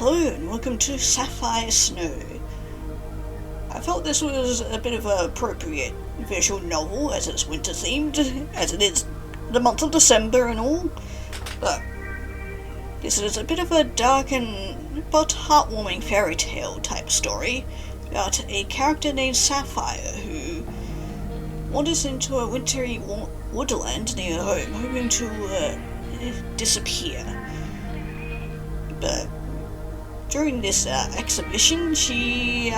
Hello and welcome to Sapphire Snowe. I felt this was a bit of an appropriate visual novel as it's winter themed, as it is the month of December and all. But this is a bit of a dark and but heartwarming fairy tale type story about a character named Sapphire who wanders into a wintry woodland near her home, hoping to disappear. But during this exhibition, she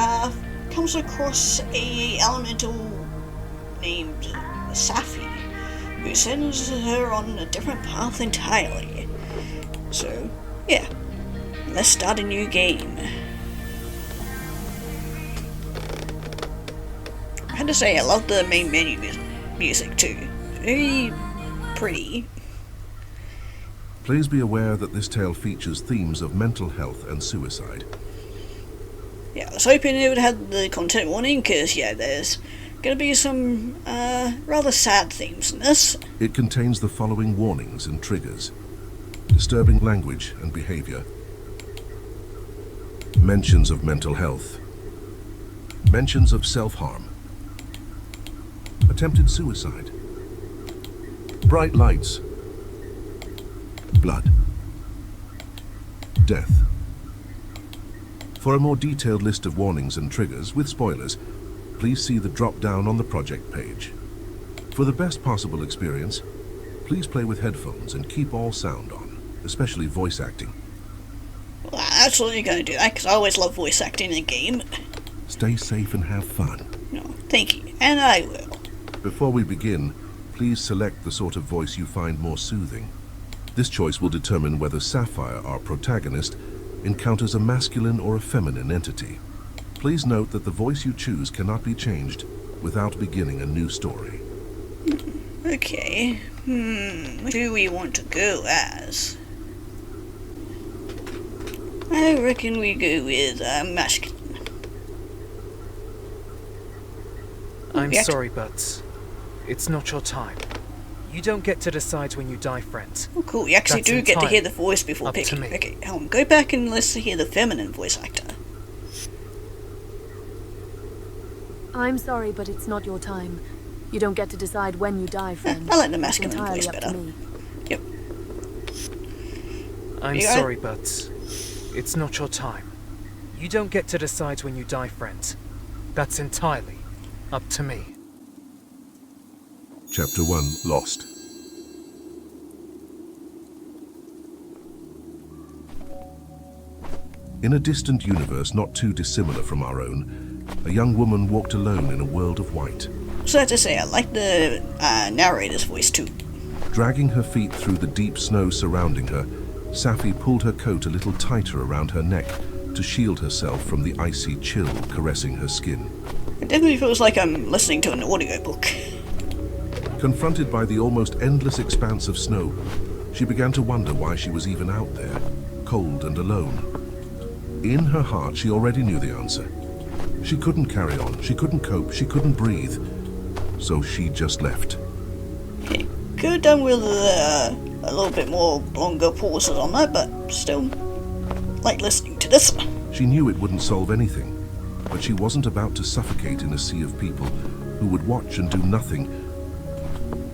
comes across a elemental named Sapphire, who sends her on a different path entirely. So, yeah, let's start a new game. I had to say, I love the main menu music too. Very pretty. Please be aware that this tale features themes of mental health and suicide. Yeah, I was hoping it would have the content warning, because, yeah, there's going to be some rather sad themes in this. It contains the following warnings and triggers: disturbing language and behavior, mentions of mental health, mentions of self-harm, attempted suicide, bright lights, blood, death. For a more detailed list of warnings and triggers with spoilers, please see the drop-down on the project page. For the best possible experience, please play with headphones and keep all sound on, especially voice acting. Well, I'm absolutely going to do that, because I always love voice acting in a game. Stay safe and have fun. No, thank you, and I will. Before we begin, please select the sort of voice you find more soothing. This choice will determine whether Sapphire, our protagonist, encounters a masculine or a feminine entity. Please note that the voice you choose cannot be changed without beginning a new story. Okay, who do we want to go as? I reckon we go with masculine. I'm sorry, but it's not your time. You don't get to decide when you die, friend. Oh, cool. You actually do get to hear the voice before picking. Okay, go back and let's hear the feminine voice actor. I'm sorry, but it's not your time. You don't get to decide when you die, friend. I like the masculine voice better. Yep. I'm sorry, but it's not your time. You don't get to decide when you die, friend. That's entirely up to me. Chapter 1, Lost. In a distant universe not too dissimilar from our own, a young woman walked alone in a world of white. So I have to say, I like the narrator's voice too. Dragging her feet through the deep snow surrounding her, Sapphire pulled her coat a little tighter around her neck to shield herself from the icy chill caressing her skin. It definitely feels like I'm listening to an audiobook. Confronted by the almost endless expanse of snow, she began to wonder why she was even out there, cold and alone. In her heart, she already knew the answer. She couldn't carry on, she couldn't cope, she couldn't breathe. So she just left. Okay, could have done with a little bit more longer pauses on that, but still like listening to this. She knew it wouldn't solve anything, but she wasn't about to suffocate in a sea of people who would watch and do nothing.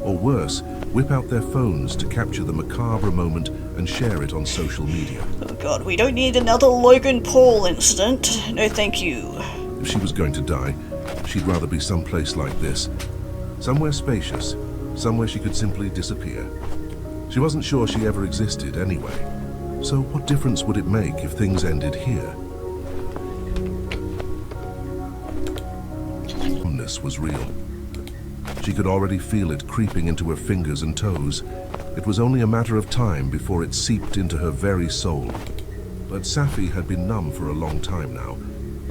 Or worse, whip out their phones to capture the macabre moment and share it on social media. Oh god, we don't need another Logan Paul incident. No thank you. If she was going to die, she'd rather be someplace like this. Somewhere spacious, somewhere she could simply disappear. She wasn't sure she ever existed anyway. So what difference would it make if things ended here? Numbness was real. She could already feel it creeping into her fingers and toes. It was only a matter of time before it seeped into her very soul. But Sapphire had been numb for a long time now,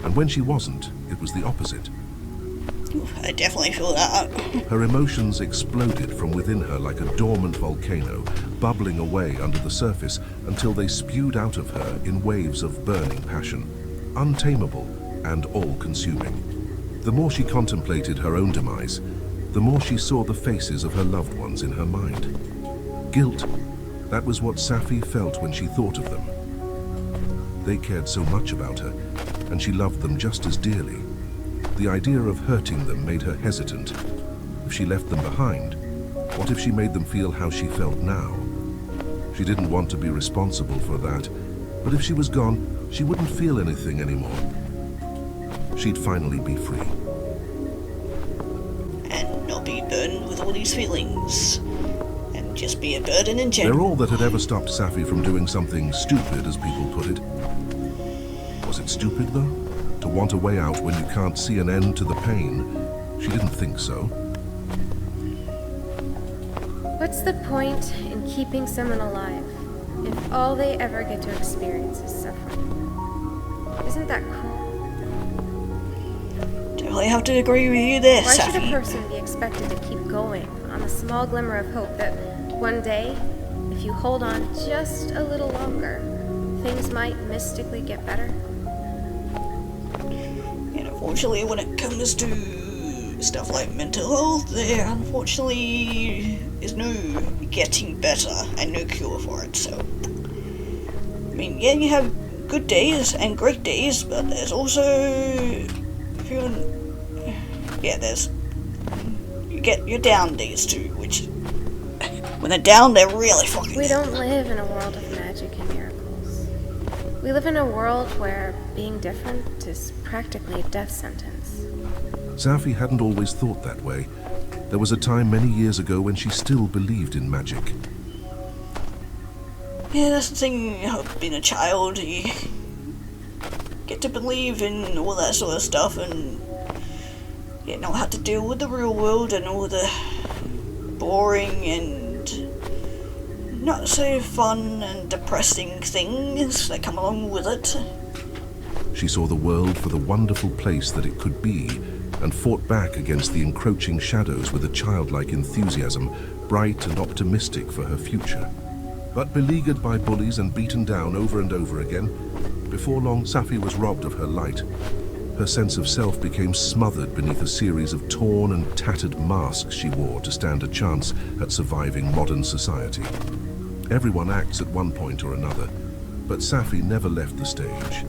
and when she wasn't, it was the opposite. I definitely feel that. Her emotions exploded from within her like a dormant volcano, bubbling away under the surface until they spewed out of her in waves of burning passion, untamable and all-consuming. The more she contemplated her own demise, the more she saw the faces of her loved ones in her mind. Guilt, that was what Sapphire felt when she thought of them. They cared so much about her, and she loved them just as dearly. The idea of hurting them made her hesitant. If she left them behind, what if she made them feel how she felt now? She didn't want to be responsible for that, but if she was gone, she wouldn't feel anything anymore. She'd finally be free. And not be burdened with all these feelings. And just be a burden in general. They're all that had ever stopped Sapphire from doing something stupid, as people put it. Was it stupid, though? To want a way out when you can't see an end to the pain? She didn't think so. What's the point in keeping someone alive if all they ever get to experience is suffering? Isn't that cruel? Definitely have to agree with you there, Why should Sapphire. a person be expected to keep going on the small glimmer of hope that one day, if you hold on just a little longer, things might mystically get better? And unfortunately, when it comes to stuff like mental health, there unfortunately is no getting better and no cure for it. So, I mean, yeah, you have good days and great days, but there's also there's you get your down days too, which when they're down, they're really fucking We down. don't live in a world of magic and miracles. We live in a world where being different is practically a death sentence. Sapphire hadn't always thought that way. There was a time many years ago when she still believed in magic. Yeah, that's the thing of being a child. You get to believe in all that sort of stuff and you know how to deal with the real world and all the boring and not so fun and depressing things that come along with it. She saw the world for the wonderful place that it could be and fought back against the encroaching shadows with a childlike enthusiasm, bright and optimistic for her future. But beleaguered by bullies and beaten down over and over again, before long Sapphire was robbed of her light. Her sense of self became smothered beneath a series of torn and tattered masks she wore to stand a chance at surviving modern society. Everyone acts at one point or another, but Sapphire never left the stage.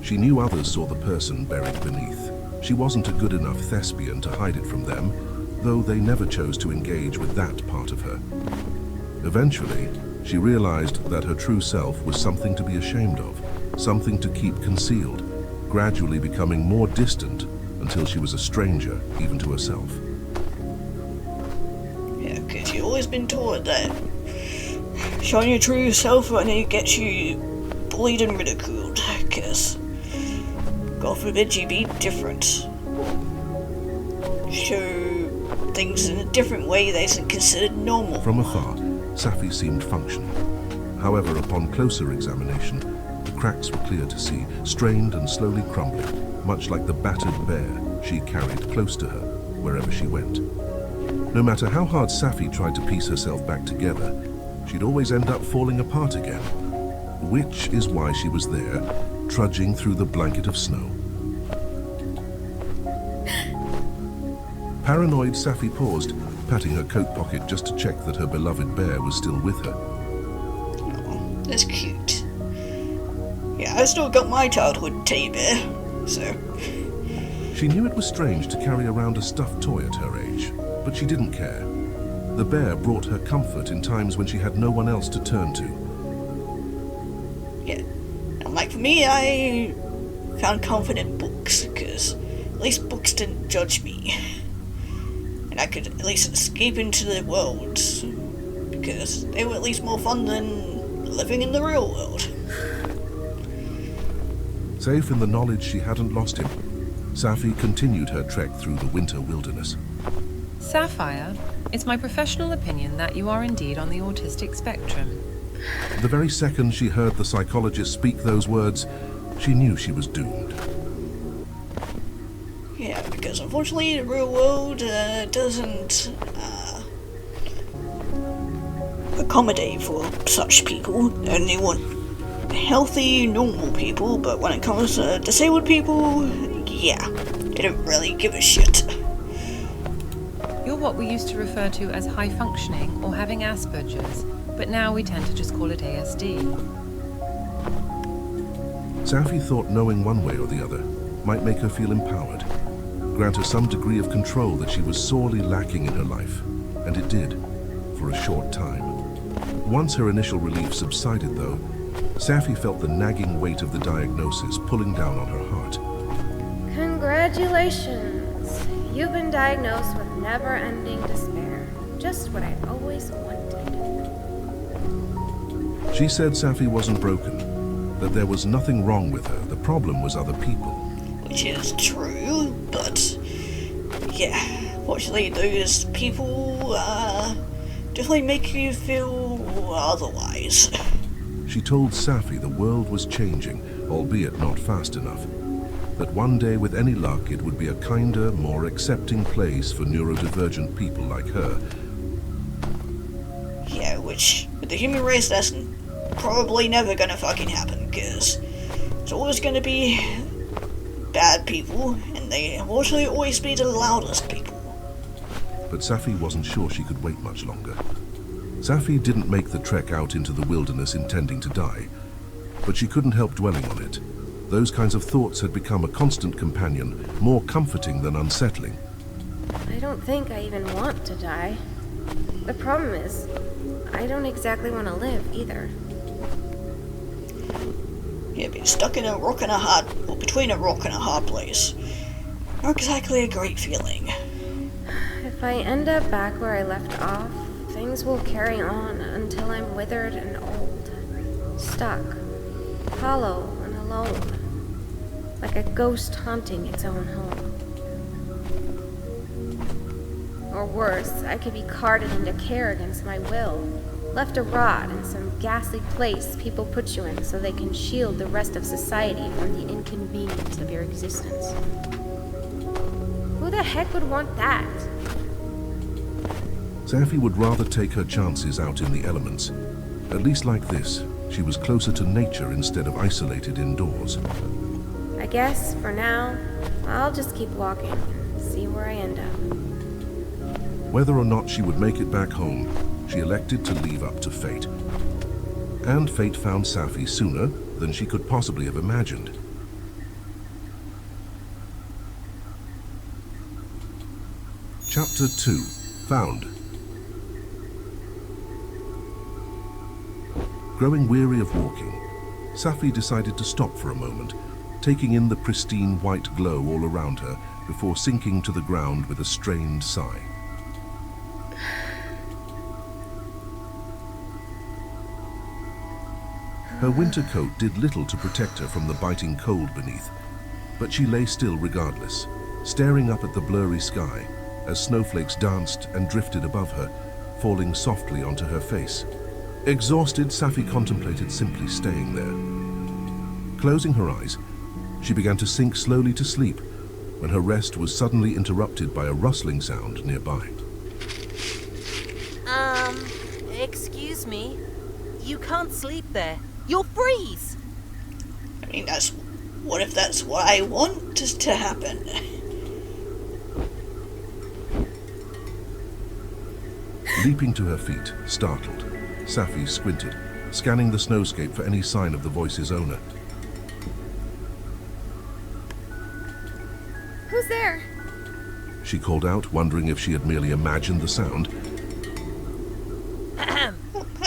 She knew others saw the person buried beneath. She wasn't a good enough thespian to hide it from them, though they never chose to engage with that part of her. Eventually, she realized that her true self was something to be ashamed of, something to keep concealed, gradually becoming more distant until she was a stranger even to herself. Yeah, because you've always been taught that showing your true self only gets you bullied and ridiculed, because God forbid you be different. Show things in a different way that isn't considered normal. From afar, Sapphire seemed functional. However, upon closer examination, the cracks were clear to see, strained and slowly crumbling, much like the battered bear she carried close to her wherever she went. No matter how hard Sapphire tried to piece herself back together, she'd always end up falling apart again, which is why she was there, trudging through the blanket of snow. Paranoid, Sapphire paused, patting her coat pocket just to check that her beloved bear was still with her. Oh, that's cute. Yeah, I still got my childhood teddy bear, so... She knew it was strange to carry around a stuffed toy at her age, but she didn't care. The bear brought her comfort in times when she had no one else to turn to. Yeah, and like for me, I found comfort in books, because at least books didn't judge me. And I could at least escape into the world, because they were at least more fun than living in the real world. Safe in the knowledge she hadn't lost him, Sapphire continued her trek through the winter wilderness. Sapphire, it's my professional opinion that you are indeed on the autistic spectrum. The very second she heard the psychologist speak those words, she knew she was doomed. Yeah, because unfortunately the real world doesn't accommodate for such people. They only want healthy, normal people, but when it comes to disabled people, yeah, they don't really give a shit. You're what we used to refer to as high functioning or having Asperger's, but now we tend to just call it ASD. Sapphire thought knowing one way or the other might make her feel empowered, grant her some degree of control that she was sorely lacking in her life, and it did, for a short time. Once her initial relief subsided, though, Sapphire felt the nagging weight of the diagnosis pulling down on her heart. Congratulations. You've been diagnosed with never-ending despair. Just what I always wanted. She said Sapphire wasn't broken, that there was nothing wrong with her. The problem was other people. Which is true, but yeah, fortunately those people definitely make you feel otherwise. She told Sapphire the world was changing, albeit not fast enough. That one day, with any luck, it would be a kinder, more accepting place for neurodivergent people like her. Yeah, which, with the human race, that's probably never gonna fucking happen, because it's always gonna be bad people, and they unfortunately always be the loudest people. But Sapphire wasn't sure she could wait much longer. Sapphire didn't make the trek out into the wilderness intending to die, but she couldn't help dwelling on it. Those kinds of thoughts had become a constant companion, more comforting than unsettling. I don't think I even want to die. The problem is, I don't exactly want to live either. Yeah, being stuck in a rock and a hard, or between a rock and a hard place. Not exactly a great feeling. If I end up back where I left off, things will carry on until I'm withered and old. Stuck. Hollow and alone. Like a ghost haunting its own home. Or worse, I could be carted into care against my will. Left to rot in some ghastly place people put you in so they can shield the rest of society from the inconvenience of your existence. Who the heck would want that? Sapphire would rather take her chances out in the elements. At least like this, she was closer to nature instead of isolated indoors. I guess, for now, I'll just keep walking and see where I end up. Whether or not she would make it back home, she elected to leave up to fate. And fate found Sapphire sooner than she could possibly have imagined. Chapter 2. Found. Growing weary of walking, Sapphire decided to stop for a moment, taking in the pristine white glow all around her before sinking to the ground with a strained sigh. Her winter coat did little to protect her from the biting cold beneath, but she lay still regardless, staring up at the blurry sky as snowflakes danced and drifted above her, falling softly onto her face. Exhausted, Sapphire contemplated simply staying there. Closing her eyes, she began to sink slowly to sleep when her rest was suddenly interrupted by a rustling sound nearby. Excuse me? You can't sleep there. You'll freeze! I mean, what if that's what I want to happen? Leaping to her feet, startled, Sapphire squinted, scanning the snowscape for any sign of the voice's owner. Who's there? She called out, wondering if she had merely imagined the sound.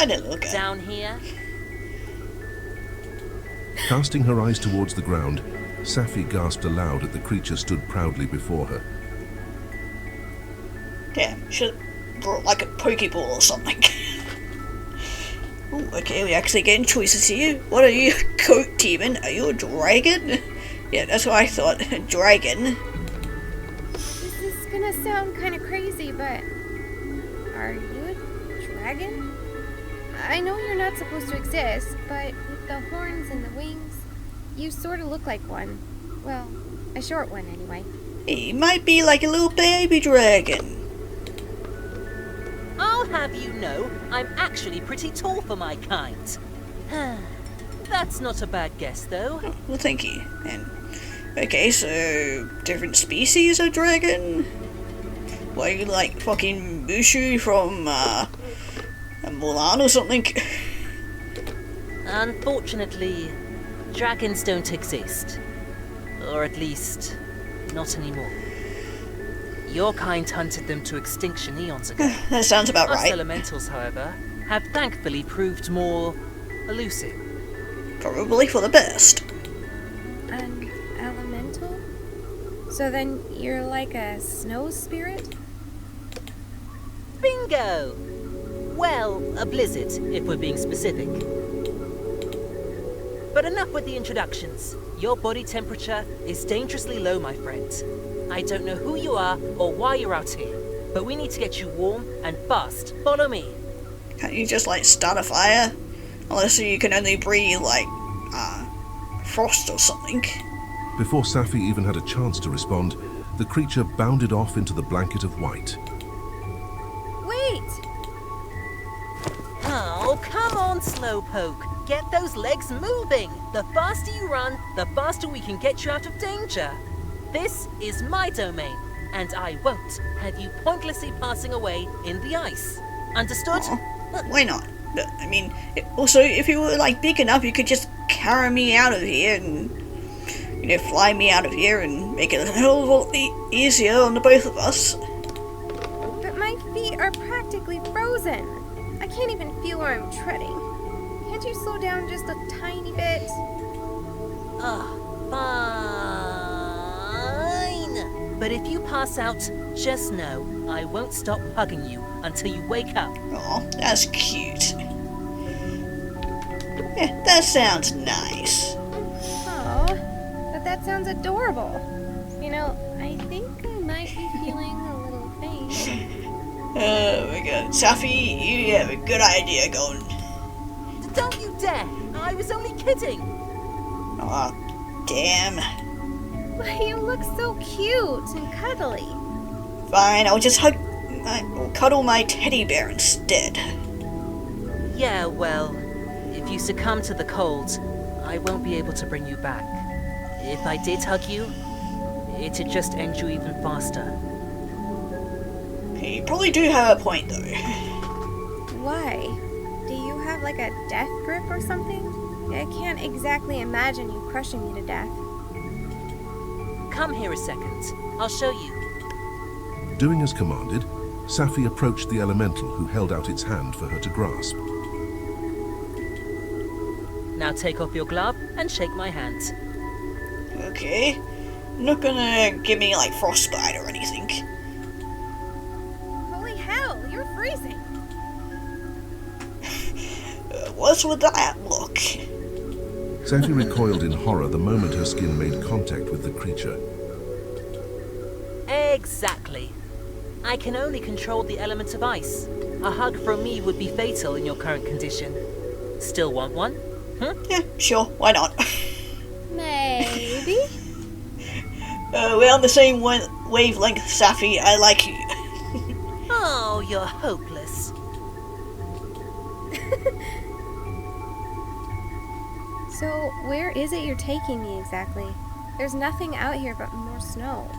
I didn't look at it. Down here? Casting her eyes towards the ground, Sapphire gasped aloud at the creature stood proudly before her. Damn, should have brought like a Pokeball or something. Oh, okay, we're actually getting choices here. What are you, Coat Demon? Are you a dragon? Yeah, that's what I thought. A dragon. This is gonna sound kind of crazy, but are you a dragon? I know you're not supposed to exist, but with the horns and the wings, you sort of look like one. Well, a short one anyway. He might be like a little baby dragon. I'll have you know, I'm actually pretty tall for my kind. That's not a bad guess, though. Oh, well, thank you. And okay, so different species of dragon. What are you like, fucking Mushu from Mulan or something? Unfortunately, Dragons don't exist. Or at least, not anymore. Your kind hunted them to extinction eons ago. That sounds about Us right. elementals, however, have thankfully proved more elusive. Probably for the best. An elemental? So then you're like a snow spirit? Bingo! Well, a blizzard, if we're being specific. But enough with the introductions. Your body temperature is dangerously low, my friend. I don't know who you are or why you're out here, but we need to get you warm and fast. Follow me. Can't you just, like, start a fire? Unless you can only breathe, like, frost or something. Before Sapphi even had a chance to respond, the creature bounded off into the blanket of white. Wait! Oh, come on, Slowpoke. Get those legs moving. The faster you run, the faster we can get you out of danger. This is my domain, and I won't have you pointlessly passing away in the ice. Understood? Why not? But, I mean, also, if you were, like, big enough, you could just carry me out of here and, you know, fly me out of here and make it a hell of a lot easier on the both of us. But my feet are practically frozen. I can't even feel where I'm treading. Can't you slow down just a tiny bit? Fine. But if you pass out, just know I won't stop hugging you until you wake up. Aw, that's cute. Yeah, that sounds nice. Oh, but that sounds adorable. You know, I think I might be feeling a little faint. Oh my god. Sapphi, you have a good idea going. Don't you dare! I was only kidding! Aw, damn. Why, you look so cute and cuddly. Fine, I'll cuddle my teddy bear instead. Yeah, well, if you succumb to the cold, I won't be able to bring you back. If I did hug you, it'd just end you even faster. You probably do have a point, though. Why? Do you have like a death grip or something? I can't exactly imagine you crushing me to death. Come here a second. I'll show you. Doing as commanded, Sapphi approached the elemental who held out its hand for her to grasp. Now take off your glove and shake my hand. Okay. Not gonna give me, like, frostbite or anything. Holy hell, you're freezing. What's with that look? Sapphi recoiled in horror the moment her skin made contact with the creature. Exactly. I can only control the element of ice. A hug from me would be fatal in your current condition. Still want one? Yeah, sure, why not? Maybe. We're on the same wavelength, Sapphi. I like you. Oh, you're hopeless. So, where is it you're taking me exactly? There's nothing out here but more snow.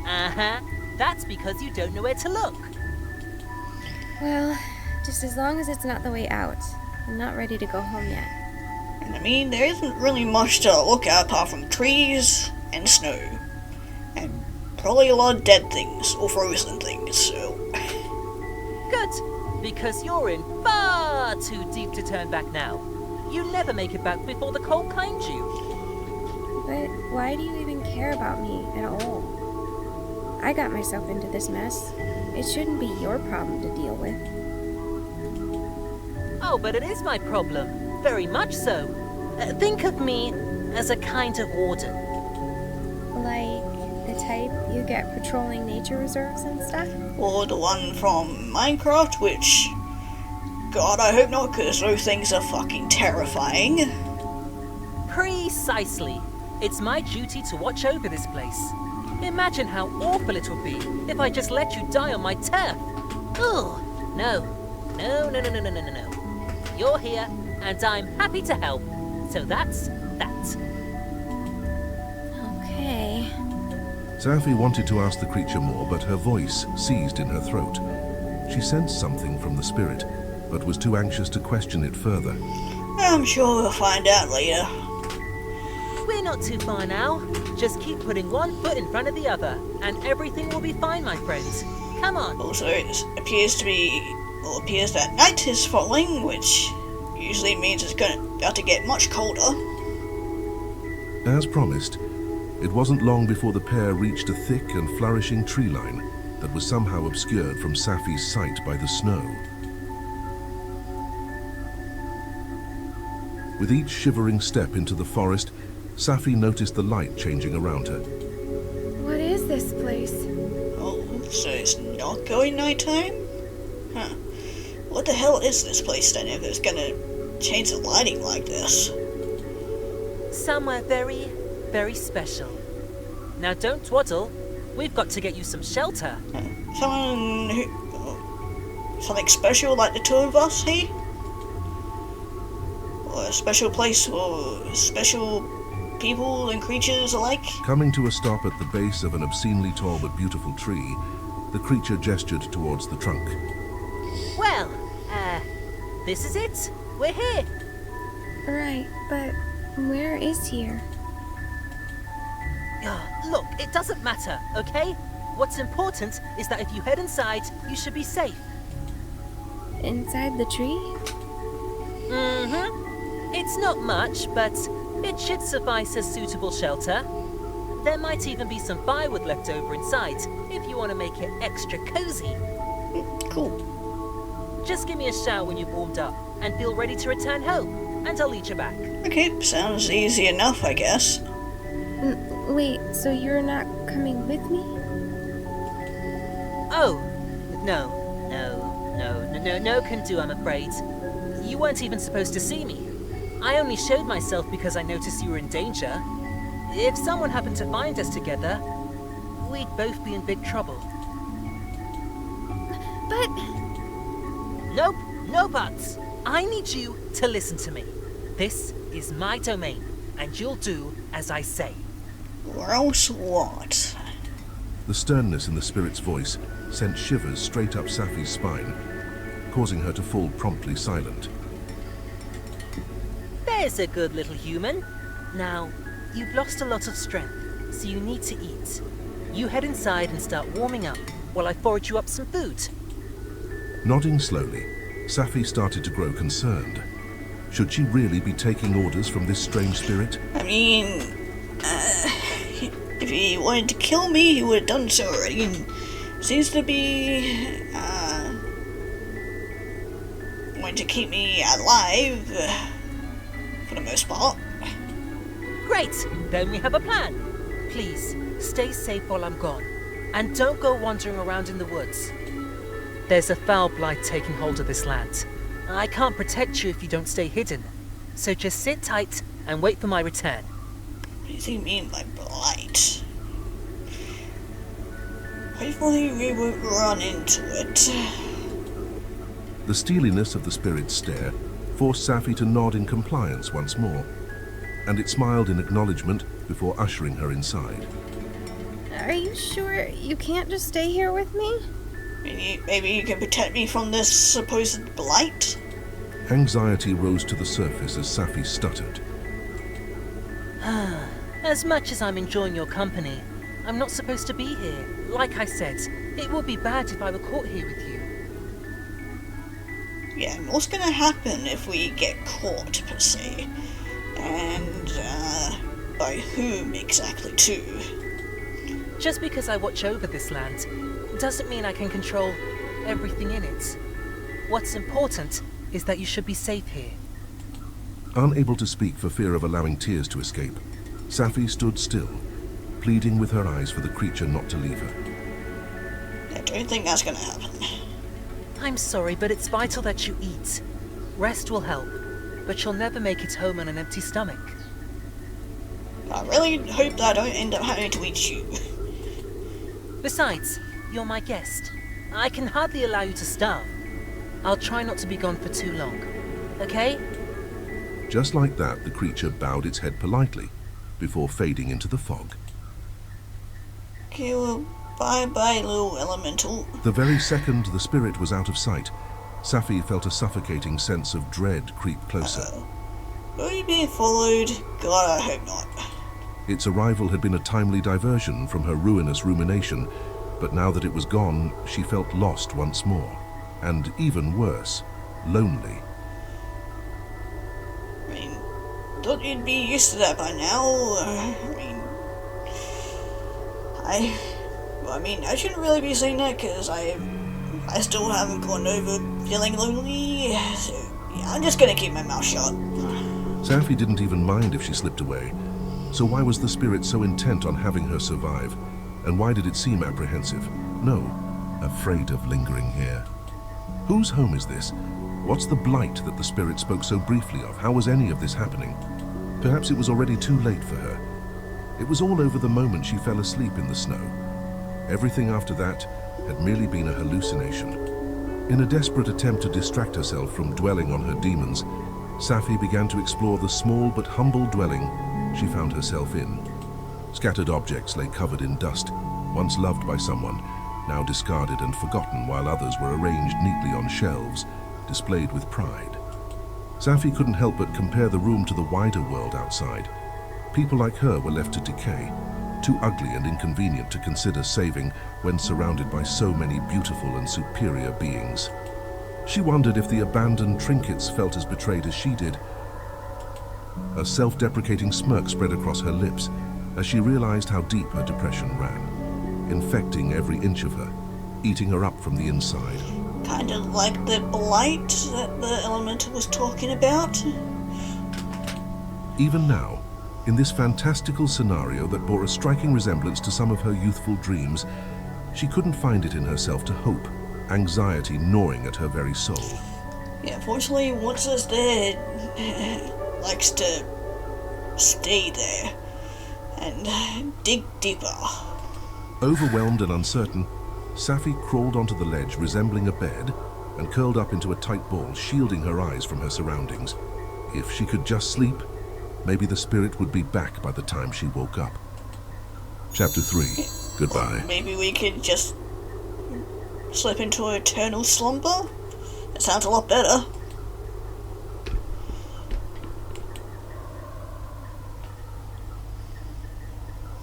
Uh-huh. That's because you don't know where to look. Well, just as long as it's not the way out. I'm not ready to go home yet. And I mean, there isn't really much to look at apart from trees and snow. And probably a lot of dead things, or frozen things, so... Good, because you're in far too deep to turn back now. You never make it back before the cold kinds you. But why do you even care about me at all? I got myself into this mess. It shouldn't be your problem to deal with. Oh, but it is my problem. Very much so. Think of me as a kind of warden. Like the type you get patrolling nature reserves and stuff? Or the one from Minecraft, which... God, I hope not, because those things are fucking terrifying. Precisely. It's my duty to watch over this place. Imagine how awful it would be if I just let you die on my turf. Ugh. No. No. You're here, and I'm happy to help. So that's that. Okay. Sapphi wanted to ask the creature more, but her voice seized in her throat. She sensed something from the spirit, but was too anxious to question it further. I'm sure we'll find out later. We're not too far now. Just keep putting one foot in front of the other, and everything will be fine, my friends. Come on. Also, it appears that night is falling, which usually means it's about to get much colder. As promised, it wasn't long before the pair reached a thick and flourishing tree line that was somehow obscured from Sapphi's sight by the snow. With each shivering step into the forest, Sapphi noticed the light changing around her. What is this place? Oh, so it's not going nighttime? Huh. What the hell is this place then if it's gonna change the lighting like this? Somewhere very, very special. Now don't twaddle. We've got to get you some shelter. Something special like the two of us here? Or a special place for special people and creatures alike? Coming to a stop at the base of an obscenely tall but beautiful tree, the creature gestured towards the trunk. Well, this is it. We're here. Right, but where is here? Look, it doesn't matter, okay? What's important is that if you head inside, you should be safe. Inside the tree? Mm-hmm. It's not much, but it should suffice as suitable shelter. There might even be some firewood left over inside, if you want to make it extra cozy. Cool. Just give me a shout when you've warmed up, and feel ready to return home, and I'll lead you back. Okay, sounds easy enough, I guess. Wait, so you're not coming with me? Oh, no can do, I'm afraid. You weren't even supposed to see me. I only showed myself because I noticed you were in danger. If someone happened to find us together, we'd both be in big trouble. But... Nope, no buts. I need you to listen to me. This is my domain, and you'll do as I say. Or else what? The sternness in the spirit's voice sent shivers straight up Sapphi's spine, causing her to fall promptly silent. There's a good little human. Now, you've lost a lot of strength, so you need to eat. You head inside and start warming up while I forage you up some food. Nodding slowly, Sapphi started to grow concerned. Should she really be taking orders from this strange spirit? I mean, if he wanted to kill me, he would have done so already, and seems to be, wanting to keep me alive, for the most part. Great, then we have a plan. Please, stay safe while I'm gone, and don't go wandering around in the woods. There's a foul blight taking hold of this land. I can't protect you if you don't stay hidden, so just sit tight and wait for my return. What does he mean by blight? Hopefully we won't run into it. The steeliness of the spirit's stare forced Sapphi to nod in compliance once more, and it smiled in acknowledgement before ushering her inside. Are you sure you can't just stay here with me? Maybe you can protect me from this supposed blight? Anxiety rose to the surface as Sapphi stuttered. As much as I'm enjoying your company, I'm not supposed to be here. Like I said, it would be bad if I were caught here with you. Yeah, and what's gonna happen if we get caught, per se? And, by whom exactly, too? Just because I watch over this land doesn't mean I can control everything in it. What's important is that you should be safe here. Unable to speak for fear of allowing tears to escape, Sapphi stood still, pleading with her eyes for the creature not to leave her. I don't think that's gonna happen. I'm sorry, but it's vital that you eat. Rest will help, but you'll never make it home on an empty stomach. I really hope that I don't end up having to eat you. Besides, you're my guest. I can hardly allow you to starve. I'll try not to be gone for too long, okay? Just like that, the creature bowed its head politely, before fading into the fog. Okay, well, bye-bye, little elemental. The very second the spirit was out of sight, Sapphi felt a suffocating sense of dread creep closer. Are you being followed? God, I hope not. Its arrival had been a timely diversion from her ruinous rumination, but now that it was gone, she felt lost once more. And even worse, lonely. I mean, thought you'd be used to that by now. I mean, I shouldn't really be saying that because I still haven't gotten over feeling lonely. So, yeah, I'm just gonna keep my mouth shut. Sapphire didn't even mind if she slipped away. So why was the spirit so intent on having her survive? And why did it seem apprehensive? No, afraid of lingering here. Whose home is this? What's the blight that the spirit spoke so briefly of? How was any of this happening? Perhaps it was already too late for her. It was all over the moment she fell asleep in the snow. Everything after that had merely been a hallucination. In a desperate attempt to distract herself from dwelling on her demons, Sapphire began to explore the small but humble dwelling she found herself in. Scattered objects lay covered in dust, once loved by someone, now discarded and forgotten, while others were arranged neatly on shelves, displayed with pride. Sapphire couldn't help but compare the room to the wider world outside. People like her were left to decay, too ugly and inconvenient to consider saving when surrounded by so many beautiful and superior beings. She wondered if the abandoned trinkets felt as betrayed as she did. A self-deprecating smirk spread across her lips as she realized how deep her depression ran, infecting every inch of her, eating her up from the inside. Kind of like the blight that the elemental was talking about. Even now, in this fantastical scenario that bore a striking resemblance to some of her youthful dreams, she couldn't find it in herself to hope, anxiety gnawing at her very soul. Yeah, unfortunately, once it's there, likes to stay there and dig deeper. Overwhelmed and uncertain, Sapphire crawled onto the ledge resembling a bed and curled up into a tight ball, shielding her eyes from her surroundings. If she could just sleep, maybe the spirit would be back by the time she woke up. Chapter 3. Goodbye. Or maybe we could just slip into an eternal slumber? It sounds a lot better.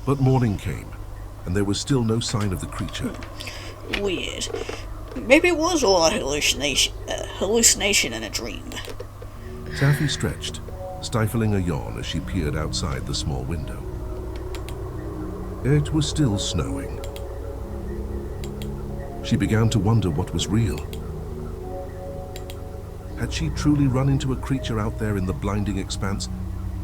But morning came, and there was still no sign of the creature. Weird. Maybe it was all a hallucination in a dream. Sapphire stretched, stifling a yawn as she peered outside the small window. It was still snowing. She began to wonder what was real. Had she truly run into a creature out there in the blinding expanse,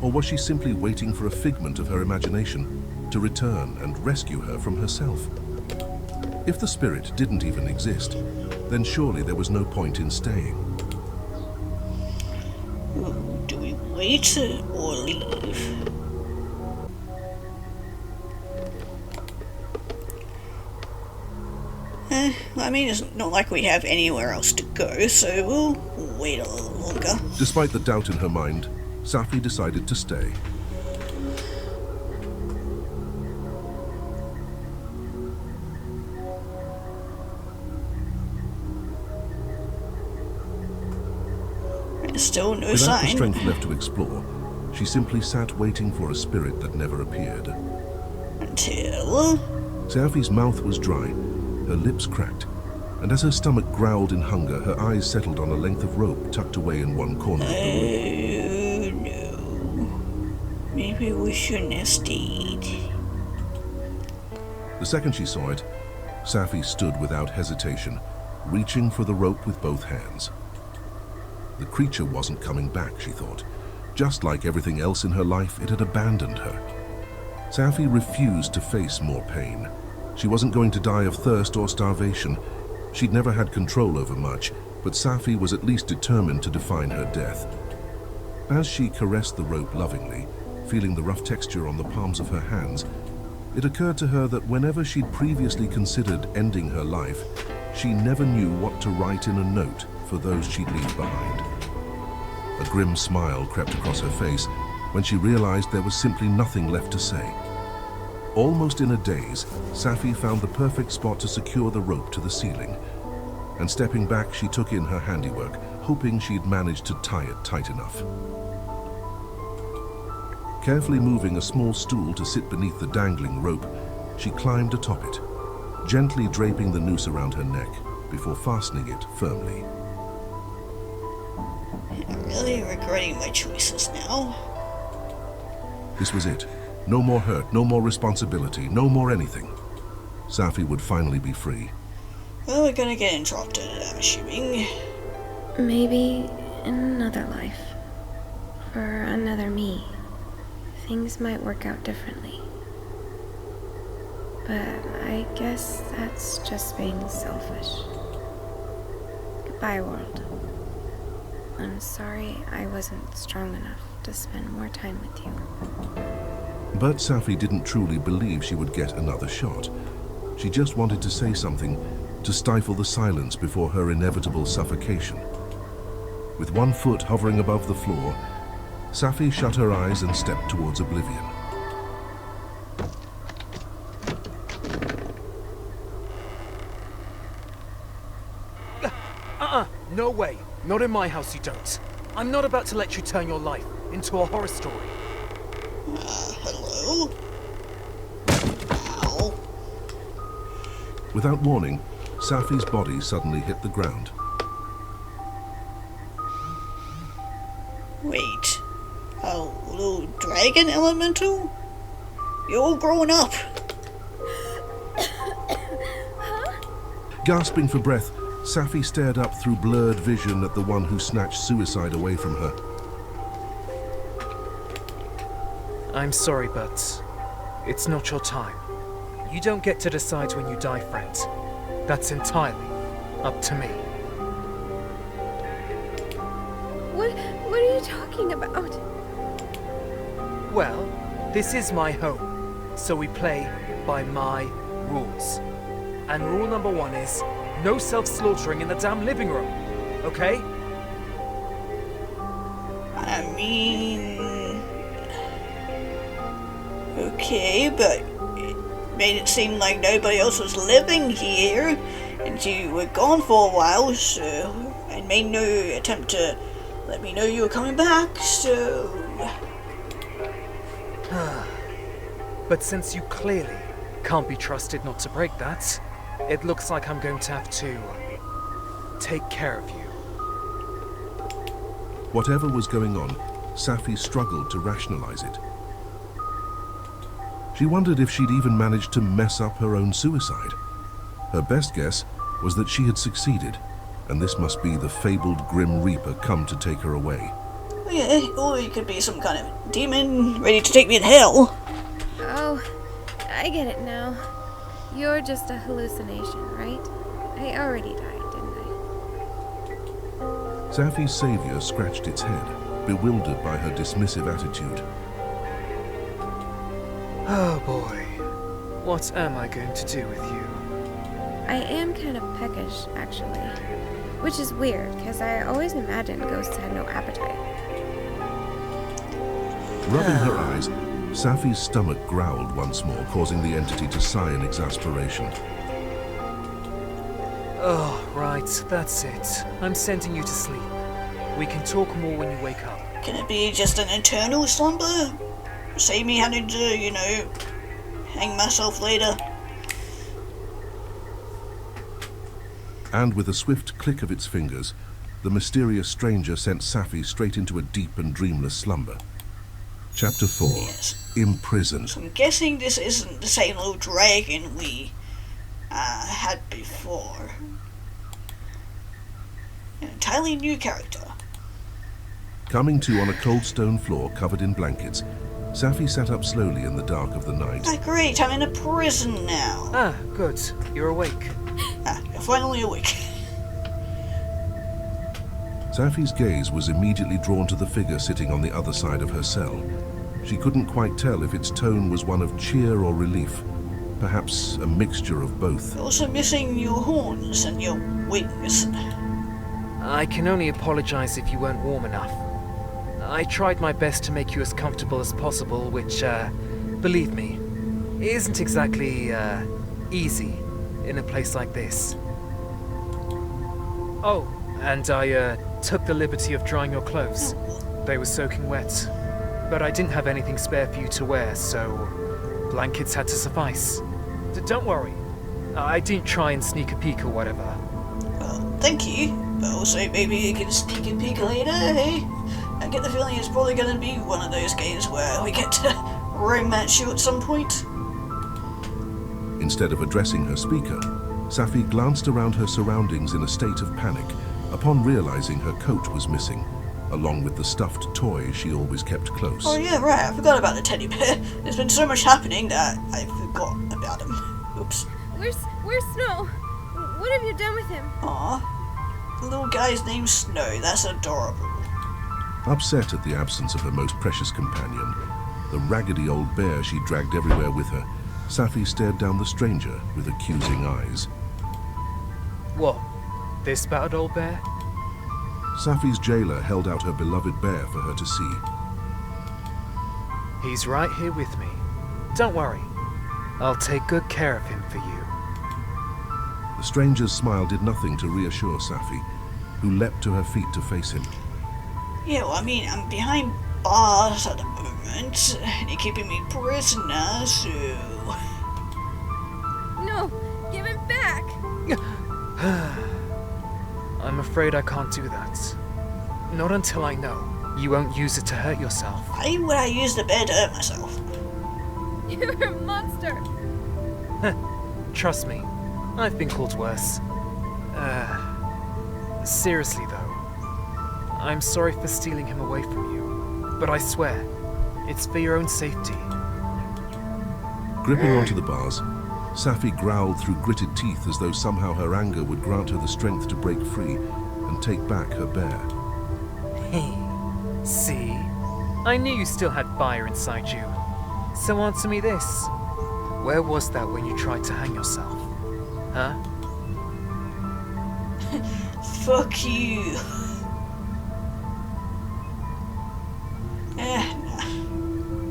or was she simply waiting for a figment of her imagination to return and rescue her from herself? If the spirit didn't even exist, then surely there was no point in staying. Do we wait or leave? I mean, it's not like we have anywhere else to go, so we'll wait a little longer. Despite the doubt in her mind, Sapphire decided to stay. Still no Without the sign. strength left to explore, she simply sat waiting for a spirit that never appeared. Until... Sapphire's mouth was dry, her lips cracked, and as her stomach growled in hunger, her eyes settled on a length of rope tucked away in one corner of the room. Oh no. Maybe we shouldn't have stayed. The second she saw it, Sapphire stood without hesitation, reaching for the rope with both hands. The creature wasn't coming back, she thought. Just like everything else in her life, it had abandoned her. Sapphire refused to face more pain. She wasn't going to die of thirst or starvation. She'd never had control over much, but Sapphire was at least determined to define her death. As she caressed the rope lovingly, feeling the rough texture on the palms of her hands, it occurred to her that whenever she'd previously considered ending her life, she never knew what to write in a note for those she'd leave behind. A grim smile crept across her face when she realized there was simply nothing left to say. Almost in a daze, Sapphire found the perfect spot to secure the rope to the ceiling, and stepping back, she took in her handiwork, hoping she'd managed to tie it tight enough. Carefully moving a small stool to sit beneath the dangling rope, she climbed atop it, gently draping the noose around her neck before fastening it firmly. I'm really regretting my choices now. This was it. No more hurt, no more responsibility, no more anything. Sapphire would finally be free. Well, we're gonna get interrupted, I'm assuming. Maybe in another life, for another me, things might work out differently. But I guess that's just being selfish. Goodbye, world. I'm sorry I wasn't strong enough to spend more time with you. But Sapphire didn't truly believe she would get another shot. She just wanted to say something, to stifle the silence before her inevitable suffocation. With one foot hovering above the floor, Sapphire shut her eyes and stepped towards oblivion. No way. Not in my house, you don't. I'm not about to let you turn your life into a horror story. Hello? Ow. Without warning, Sapphire's body suddenly hit the ground. Wait. A little dragon elemental? You're all grown up. Gasping for breath, Sapphire stared up through blurred vision at the one who snatched suicide away from her. I'm sorry, but it's not your time. You don't get to decide when you die, friend. That's entirely up to me. What are you talking about? Well, this is my home, so we play by my rules. And rule number 1 is no self-slaughtering in the damn living room, okay? I mean... Okay, but it made it seem like nobody else was living here, and you were gone for a while, so... and made no attempt to let me know you were coming back, so... But since you clearly can't be trusted not to break that, it looks like I'm going to have to take care of you. Whatever was going on, Sapphire struggled to rationalize it. She wondered if she'd even managed to mess up her own suicide. Her best guess was that she had succeeded, and this must be the fabled Grim Reaper come to take her away. Yeah, or you could be some kind of demon ready to take me to hell. Oh, I get it now. You're just a hallucination, right? I already died, didn't I? Sapphire's savior scratched its head, bewildered by her dismissive attitude. Oh boy, what am I going to do with you? I am kind of peckish, actually. Which is weird, because I always imagined ghosts had no appetite. Rubbing her eyes, Sapphire's stomach growled once more, causing the entity to sigh in exasperation. Oh, right, that's it. I'm sending you to sleep. We can talk more when you wake up. Can it be just an eternal slumber? Save me having to, hang myself later. And with a swift click of its fingers, the mysterious stranger sent Sapphire straight into a deep and dreamless slumber. Chapter 4. Yes. Imprisoned. So I'm guessing this isn't the same little dragon we had before. An entirely new character. Coming to on a cold stone floor covered in blankets, Sapphire sat up slowly in the dark of the night. Ah, great, I'm in a prison now. Ah, good. You're awake. You're finally awake. Sapphire's gaze was immediately drawn to the figure sitting on the other side of her cell. She couldn't quite tell if its tone was one of cheer or relief, perhaps a mixture of both. You're also missing your horns and your wings. I can only apologize if you weren't warm enough. I tried my best to make you as comfortable as possible, which, believe me, isn't exactly, easy in a place like this. Oh, and I, took the liberty of drying your clothes. They were soaking wet. but I didn't have anything spare for you to wear, so blankets had to suffice. Don't worry, I didn't try and sneak a peek or whatever. Well, thank you, but also maybe you can sneak a peek later, eh? I get the feeling it's probably going to be one of those games where we get to romance you at some point. Instead of addressing her speaker, Sapphi glanced around her surroundings in a state of panic upon realizing her coat was missing, along with the stuffed toy she always kept close. Oh yeah, right, I forgot about the teddy bear. There's been so much happening that I forgot about him. Oops. Where's Snow? What have you done with him? Aw, the little guy's name's Snow, that's adorable. Upset at the absence of her most precious companion, the raggedy old bear she dragged everywhere with her, Sapphi stared down the stranger with accusing eyes. What? This battered old bear? Sapphi's jailer held out her beloved bear for her to see. He's right here with me. Don't worry. I'll take good care of him for you. The stranger's smile did nothing to reassure Sapphi, who leapt to her feet to face him. Yeah, well, I mean, I'm behind bars at the moment, and you're keeping me prisoner, so... No, give him back! I'm afraid I can't do that. Not until I know you won't use it to hurt yourself. Why would I use the bear to hurt myself? You're a monster! Trust me, I've been called worse. Seriously though, I'm sorry for stealing him away from you, but I swear, it's for your own safety. Gripping onto the bars, Sapphi growled through gritted teeth as though somehow her anger would grant her the strength to break free and take back her bear. Hey, see? I knew you still had fire inside you. So answer me this. Where was that when you tried to hang yourself? Huh? Fuck you. Nah.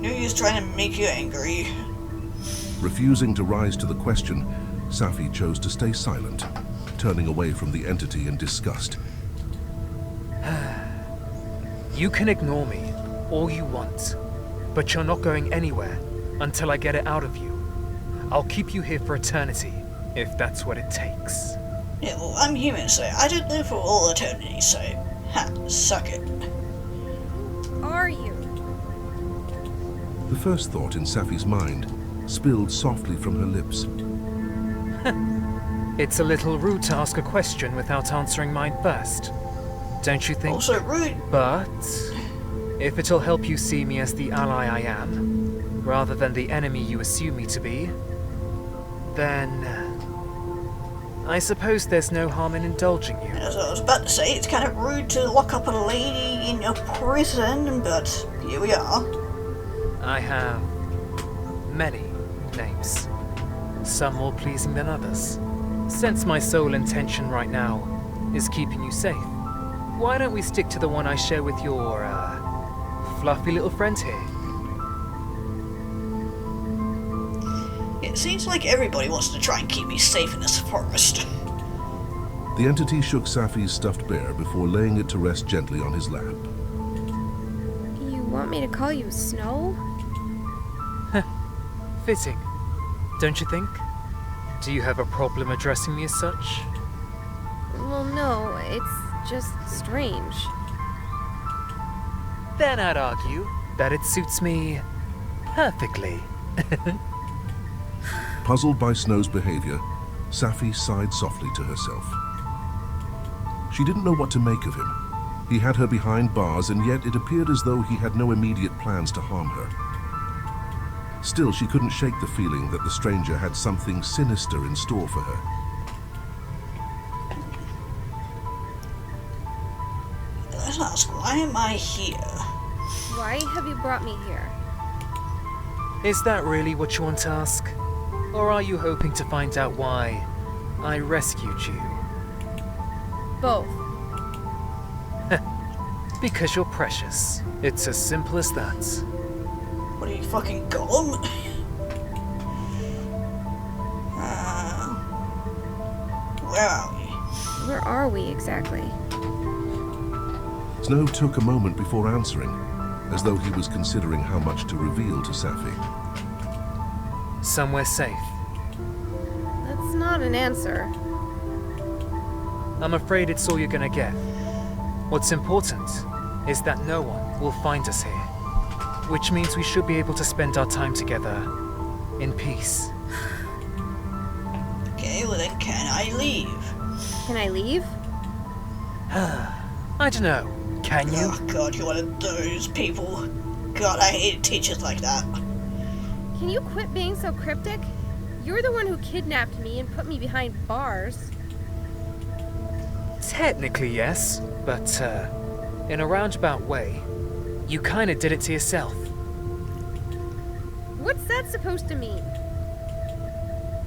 No use trying to make you angry. Refusing to rise to the question, Sapphi chose to stay silent, turning away from the entity in disgust. You can ignore me all you want, but you're not going anywhere until I get it out of you. I'll keep you here for eternity, if that's what it takes. Yeah, well, I'm human, so I don't live for all eternity, so... Ha, suck it. Who are you? The first thought in Sapphi's mind spilled softly from her lips. It's a little rude to ask a question without answering mine first. Don't you think? Also rude. But if it'll help you see me as the ally I am, rather than the enemy you assume me to be, then I suppose there's no harm in indulging you. As I was about to say, it's kind of rude to lock up a lady in a prison, but here we are. I have many names, some more pleasing than others. Since my sole intention right now is keeping you safe, why don't we stick to the one I share with your, fluffy little friend here? It seems like everybody wants to try and keep me safe in this forest. The entity shook Sapphi's stuffed bear before laying it to rest gently on his lap. You want me to call you Snow? Fitting, don't you think? Do you have a problem addressing me as such? Well, no, it's just strange. Then I'd argue that it suits me perfectly. Puzzled by Snow's behavior, Sapphi sighed softly to herself. She didn't know what to make of him. He had her behind bars, and yet it appeared as though he had no immediate plans to harm her. Still, she couldn't shake the feeling that the stranger had something sinister in store for her. Let's ask, why am I here? Why have you brought me here? Is that really what you want to ask? Or are you hoping to find out why I rescued you? Both. Because you're precious. It's as simple as that. What are you, fucking Gollum? Where are we? Where are we exactly? Snow took a moment before answering, as though he was considering how much to reveal to Sapphi. Somewhere safe. That's not an answer. I'm afraid it's all you're gonna get. What's important is that no one will find us here, which means we should be able to spend our time together in peace. Okay, well then can I leave? Can I leave? I don't know. Can you? Oh god, you're one of those people. God, I hate teachers like that. Can you quit being so cryptic? You're the one who kidnapped me and put me behind bars. Technically, yes, but in a roundabout way, you kinda did it to yourself. What's that supposed to mean?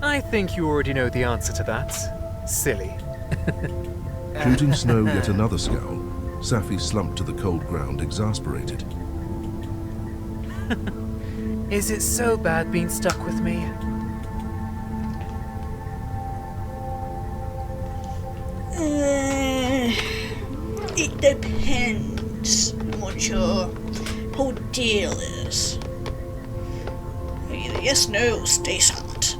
I think you already know the answer to that. Silly. Shooting Snow yet another scowl, Sapphi slumped to the cold ground, exasperated. Is it so bad being stuck with me? It depends on what your whole deal is. Either yes, no, or stay silent.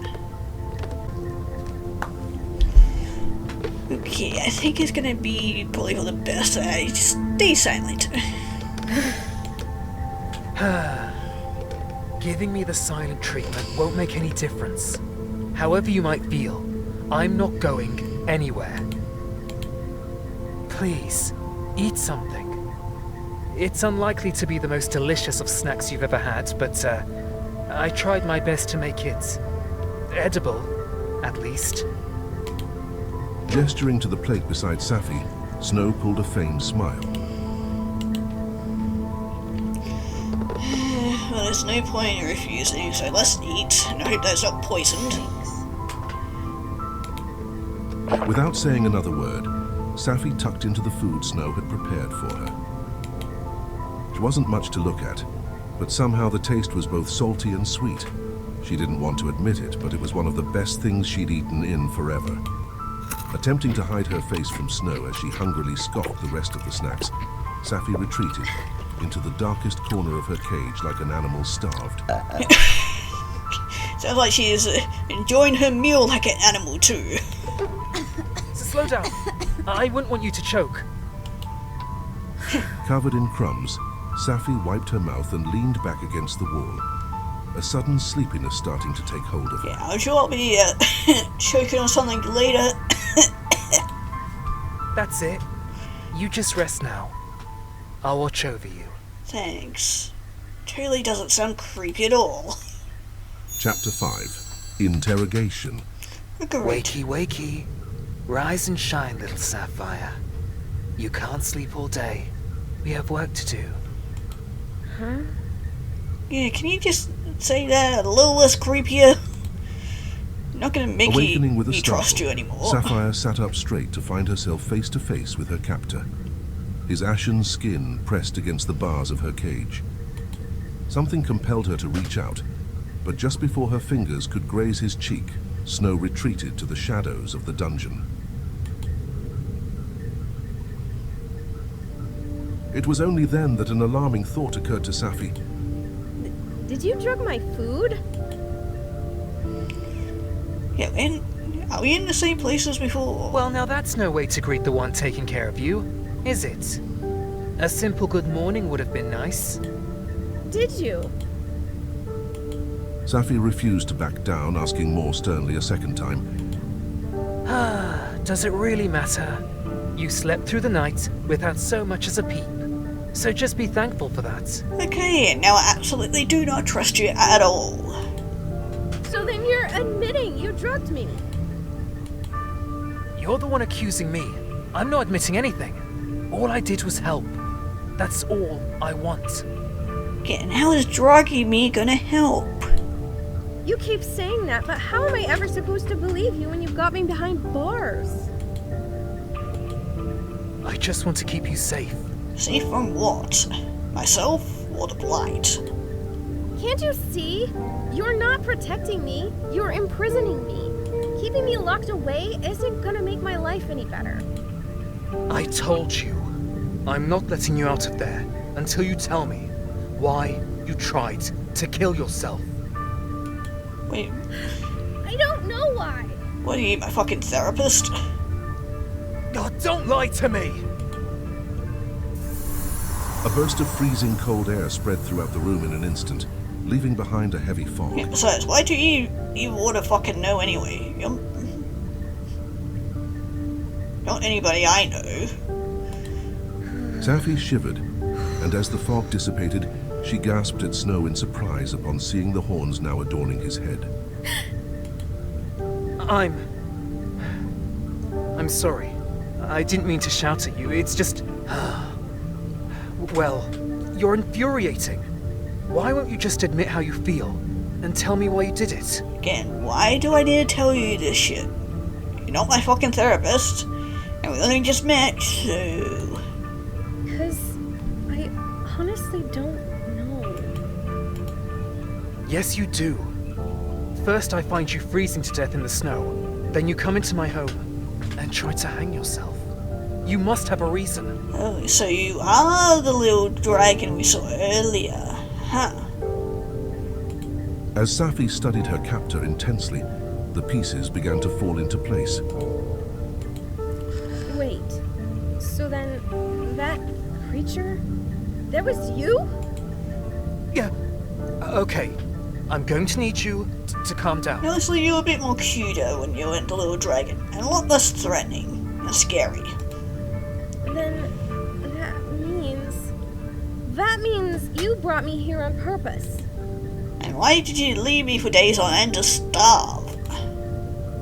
Okay, I think it's gonna be probably for the best that I just stay silent. Giving me the silent treatment won't make any difference. However you might feel, I'm not going anywhere. Please, eat something. It's unlikely to be the most delicious of snacks you've ever had, but I tried my best to make it edible, at least. Gesturing to the plate beside Sapphi, Snow pulled a feigned smile. Well, there's no point in refusing, so let's eat, and I hope that's not poisoned. Without saying another word, Sapphi tucked into the food Snow had prepared for her. It wasn't much to look at, but somehow the taste was both salty and sweet. She didn't want to admit it, but it was one of the best things she'd eaten in forever. Attempting to hide her face from Snow as she hungrily scoffed the rest of the snacks, Sapphi retreated into the darkest corner of her cage like an animal starved. Sounds like she is enjoying her meal like an animal too. So slow down. I wouldn't want you to choke. Covered in crumbs, Sapphi wiped her mouth and leaned back against the wall, a sudden sleepiness starting to take hold of her. Yeah, I'm sure I'll be choking on something later. That's it. You just rest now. I'll watch over you. Thanks. Totally doesn't sound creepy at all. Chapter 5. Interrogation. Great. Wakey, wakey. Rise and shine, little Sapphire. You can't sleep all day. We have work to do. Huh? Yeah, can you just say that a little less creepier? I'm not gonna make Awakening with a me trust you startle, anymore. Sapphire sat up straight to find herself face to face with her captor. His ashen skin pressed against the bars of her cage. Something compelled her to reach out, but just before her fingers could graze his cheek, Snow retreated to the shadows of the dungeon. It was only then that an alarming thought occurred to Sapphi. Did you drug my food? Yeah, and are we in the same place as before? Well, now that's no way to greet the one taking care of you, is it? A simple good morning would have been nice. Did you? Sapphi refused to back down, asking more sternly a second time. Does it really matter? You slept through the night without so much as a peep. So just be thankful for that. Okay, now I absolutely do not trust you at all. So then you're admitting you drugged me. You're the one accusing me. I'm not admitting anything. All I did was help. That's all I want. Okay, and how is drugging me gonna help? You keep saying that, but how am I ever supposed to believe you when you've got me behind bars? I just want to keep you safe. Safe from what? Myself or the blight? Can't you see? You're not protecting me. You're imprisoning me. Keeping me locked away isn't gonna make my life any better. I told you. I'm not letting you out of there until you tell me. why you tried to kill yourself. Wait, I don't know why. what are you, my fucking therapist? Oh, don't lie to me! A burst of freezing cold air spread throughout the room in an instant, leaving behind a heavy fog. Yeah, besides, why do you want to fucking know anyway? You're not anybody I know. Sapphi shivered, and as the fog dissipated, she gasped at Snow in surprise upon seeing the horns now adorning his head. I'm sorry. I didn't mean to shout at you. It's just... Well, you're infuriating. Why won't you just admit how you feel and tell me why you did it? Again, why do I need to tell you this shit? You're not my fucking therapist, and we only just met, so... Because I honestly don't know. Yes, you do. First, I find you freezing to death in the snow. Then you come into my home and try to hang yourself. You must have a reason. Oh, so you are the little dragon we saw earlier, huh? As Sapphi studied her captor intensely, the pieces began to fall into place. Wait, so then that creature? That was you? Yeah. Okay. I'm going to need you to calm down. Honestly, you were a bit more cuter when you went the little dragon, and a lot less threatening and scary. Then that means you brought me here on purpose. And why did you leave me for days on end to starve?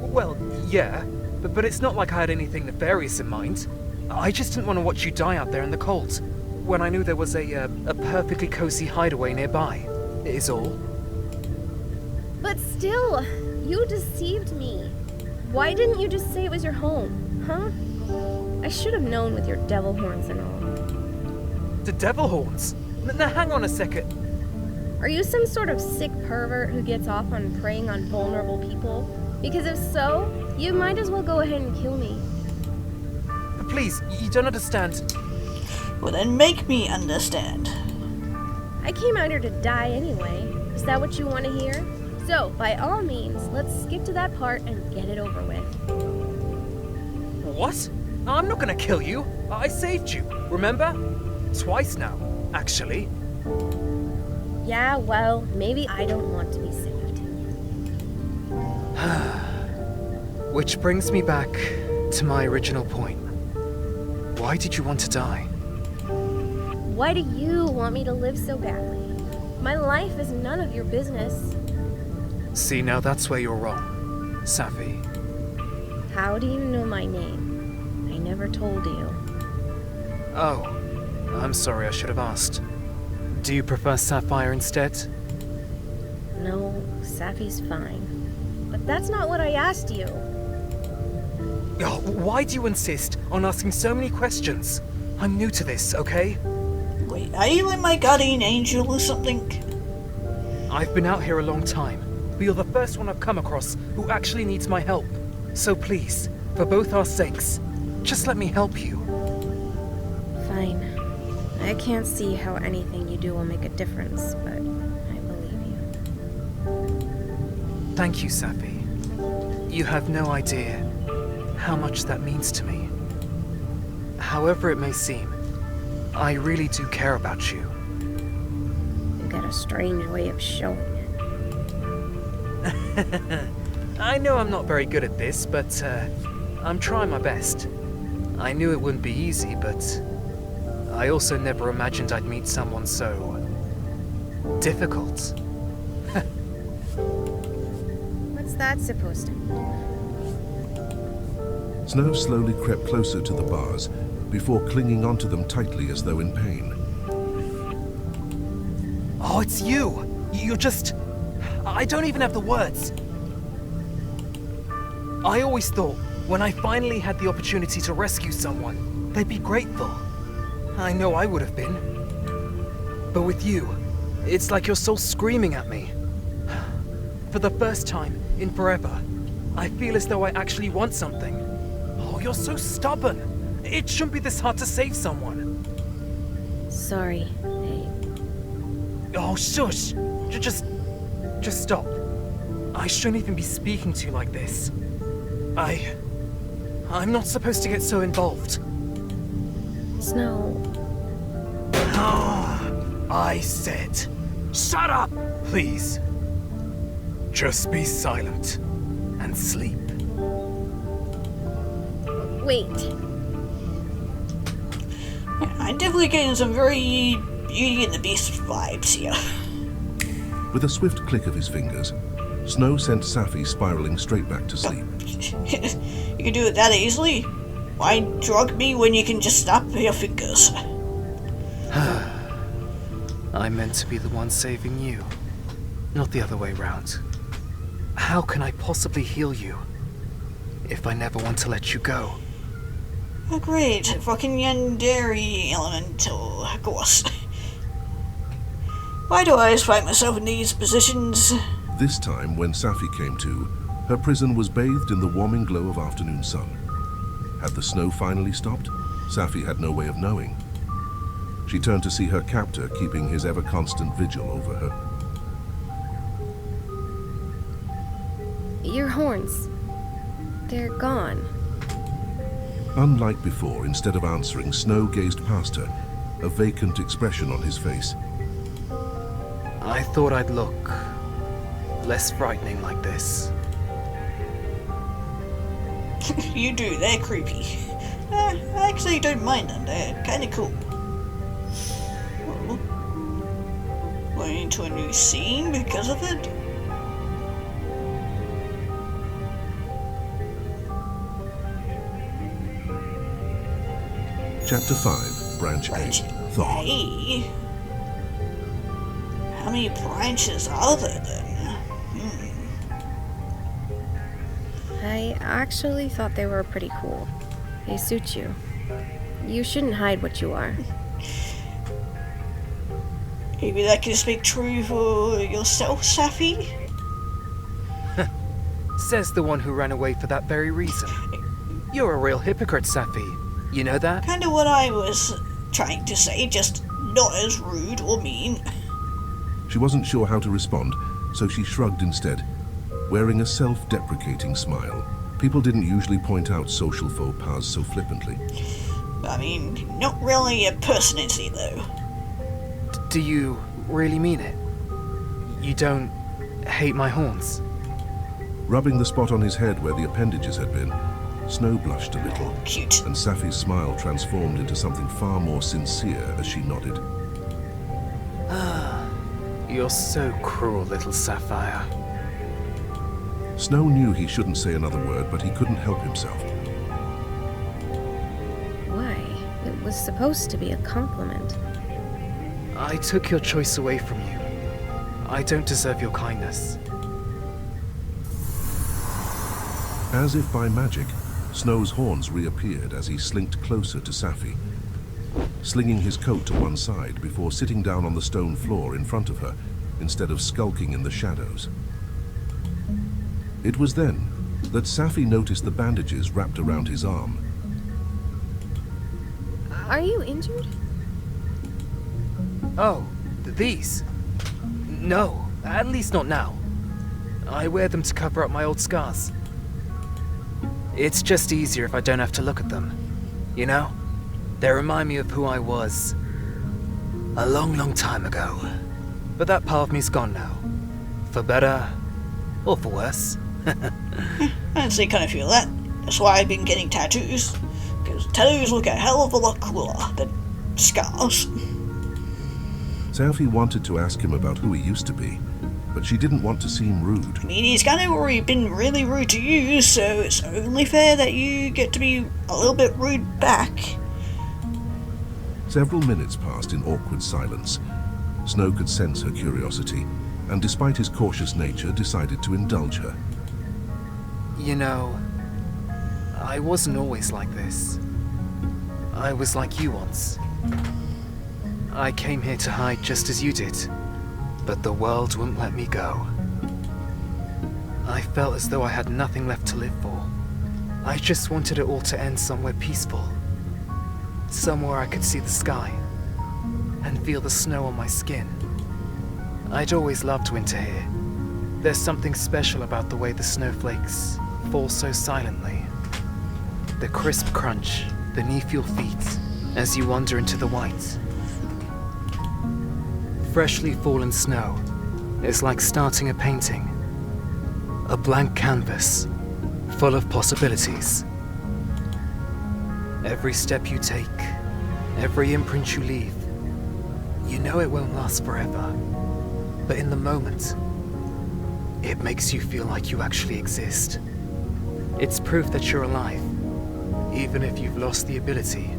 Well, yeah, but it's not like I had anything nefarious in mind. I just didn't want to watch you die out there in the cold, when I knew there was a perfectly cozy hideaway nearby, is all. But still, you deceived me. Why didn't you just say it was your home, huh? I should have known with your devil horns and all. The devil horns? Now hang on a second. Are you some sort of sick pervert who gets off on preying on vulnerable people? Because if so, you might as well go ahead and kill me. Please, you don't understand. Well then make me understand. I came out here to die anyway. Is that what you want to hear? So, by all means, let's skip to that part and get it over with. What? I'm not gonna kill you. I saved you, remember? Twice now, actually. Yeah, well, maybe I don't want to be saved. Which brings me back to my original point. Why did you want to die? Why do you want me to live so badly? My life is none of your business. See, now that's where you're wrong, Sapphi. How do you know my name? I never told you. Oh, I'm sorry, I should have asked. Do you prefer Sapphire instead? No, Sapphi's fine. But that's not what I asked you. Oh, why do you insist on asking so many questions? I'm new to this, okay? Wait, are you like my guardian angel or something? I've been out here a long time, but you're the first one I've come across who actually needs my help. So please, for both our sakes, just let me help you. Fine. I can't see how anything you do will make a difference, but I believe you. Thank you, Sapphi. You have no idea how much that means to me. However it may seem, I really do care about you. You got a strange way of showing it. I know I'm not very good at this, but I'm trying my best. I knew it wouldn't be easy, but I also never imagined I'd meet someone so difficult. What's that supposed to mean? Snow slowly crept closer to the bars before clinging onto them tightly as though in pain. Oh, it's you! You're just... I don't even have the words. I always thought when I finally had the opportunity to rescue someone, they'd be grateful. I know I would have been. But with you, it's like your soul screaming at me. For the first time in forever, I feel as though I actually want something. Oh, you're so stubborn. It shouldn't be this hard to save someone. Sorry. Hey, Oh, shush! Just stop. I shouldn't even be speaking to you like this. I'm not supposed to get so involved. Snow. I said, shut up, please. Just be silent and sleep. Wait. I'm definitely getting some very Beauty and the Beast vibes here. With a swift click of his fingers, Snow sent Sapphire spiraling straight back to sleep. You can do it that easily? Why drug me when you can just snap your fingers? I meant to be the one saving you, not the other way round. How can I possibly heal you if I never want to let you go? Oh, great. Fucking Yandere elemental, of course. Why do I always find myself in these positions? This time, when Sapphire came to, her prison was bathed in the warming glow of afternoon sun. Had the snow finally stopped? Sapphire had no way of knowing. She turned to see her captor keeping his ever-constant vigil over her. Your horns. They're gone. Unlike before, instead of answering, Snow gazed past her, a vacant expression on his face. I thought I'd look less frightening like this. You do, they're creepy. I actually don't mind them, they're kinda cool. Oh. Going into a new scene because of it? Chapter 5, Branch A, Thaw. Hey. How many branches are there then? I actually thought they were pretty cool. They suit you. You shouldn't hide what you are. Maybe that can speak true for yourself, Sapphire? Says the one who ran away for that very reason. You're a real hypocrite, Sapphire. You know that? Kinda what I was trying to say, just not as rude or mean. She wasn't sure how to respond, so she shrugged instead, wearing a self-deprecating smile. People didn't usually point out social faux pas so flippantly. I mean, not really a personality, though. Do you really mean it? You don't hate my horns? Rubbing the spot on his head where the appendages had been, Snow blushed a little, Cute. and Sapphire's smile transformed into something far more sincere as she nodded. You're so cruel, little Sapphire. Snow knew he shouldn't say another word, but he couldn't help himself. Why? It was supposed to be a compliment. I took your choice away from you. I don't deserve your kindness. As if by magic, Snow's horns reappeared as he slinked closer to Sapphire, slinging his coat to one side before sitting down on the stone floor in front of her, instead of skulking in the shadows. It was then that Sapphire noticed the bandages wrapped around his arm. Are you injured? Oh, these? No, at least not now. I wear them to cover up my old scars. It's just easier if I don't have to look at them. You know? They remind me of who I was a long, long time ago. But that part of me's gone now. For better or for worse. I honestly kind of feel that. That's why I've been getting tattoos. Because tattoos look a hell of a lot cooler than scars. Sapphire wanted to ask him about who he used to be, but she didn't want to seem rude. I mean, he's kind of already been really rude to you, so it's only fair that you get to be a little bit rude back. Several minutes passed in awkward silence. Snow could sense her curiosity, and despite his cautious nature, decided to indulge her. You know, I wasn't always like this. I was like you once. I came here to hide just as you did, but the world wouldn't let me go. I felt as though I had nothing left to live for. I just wanted it all to end somewhere peaceful. Somewhere I could see the sky and feel the snow on my skin. I'd always loved winter here. There's something special about the way the snowflakes fall so silently. The crisp crunch beneath your feet as you wander into the white. Freshly fallen snow is like starting a painting. A blank canvas, full of possibilities. Every step you take, every imprint you leave, you know it won't last forever. But in the moment, it makes you feel like you actually exist. It's proof that you're alive, even if you've lost the ability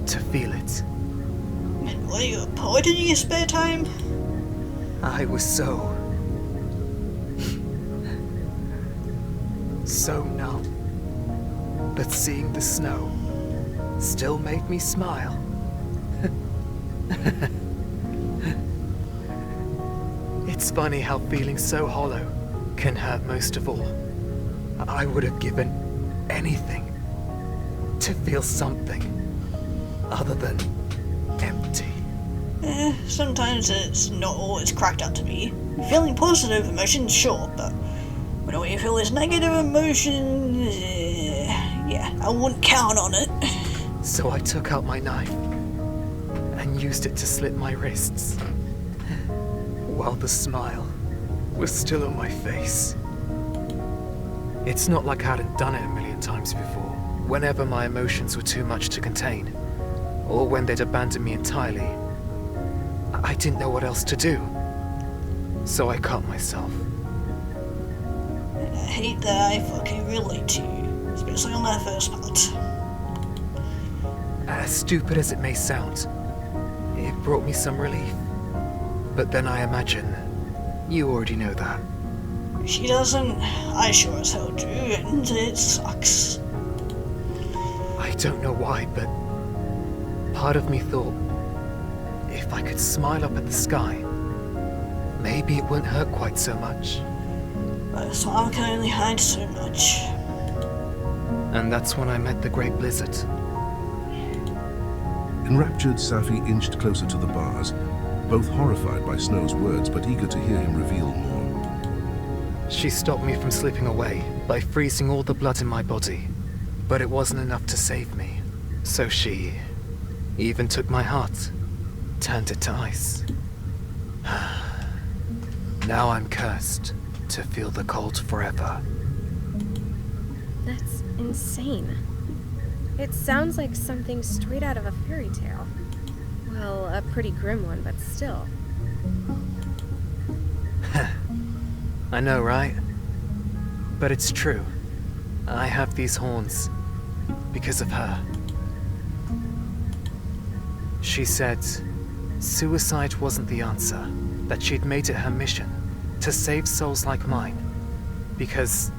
to feel it. And were you a poet in your spare time? I was so numb. But seeing the snow still made me smile. It's funny how feeling so hollow can hurt most of all. I would have given anything to feel something other than empty. Sometimes it's not always cracked up to be. Feeling positive emotions, sure, but when all you feel is negative emotions, yeah, I wouldn't count on it. So I took out my knife and used it to slit my wrists, while the smile was still on my face. It's not like I hadn't done it a million times before, whenever my emotions were too much to contain, or when they'd abandoned me entirely. I didn't know what else to do, so I cut myself. And I hate that I fucking relate to you, especially on that first part. As stupid as it may sound, it brought me some relief. But then I imagine you already know that. She doesn't, I sure as hell do, and it sucks. I don't know why, but part of me thought if I could smile up at the sky, maybe it wouldn't hurt quite so much. But a smile can only hide so much. And that's when I met the Great Blizzard. Enraptured, Sapphi inched closer to the bars, both horrified by Snow's words but eager to hear him reveal more. She stopped me from slipping away by freezing all the blood in my body, but it wasn't enough to save me. So she even took my heart, turned it to ice. Now I'm cursed to feel the cold forever. That's insane. It sounds like something straight out of a fairy tale. Well, a pretty grim one, but still. I know, right? But it's true. I have these horns because of her. She said suicide wasn't the answer, that she'd made it her mission to save souls like mine, because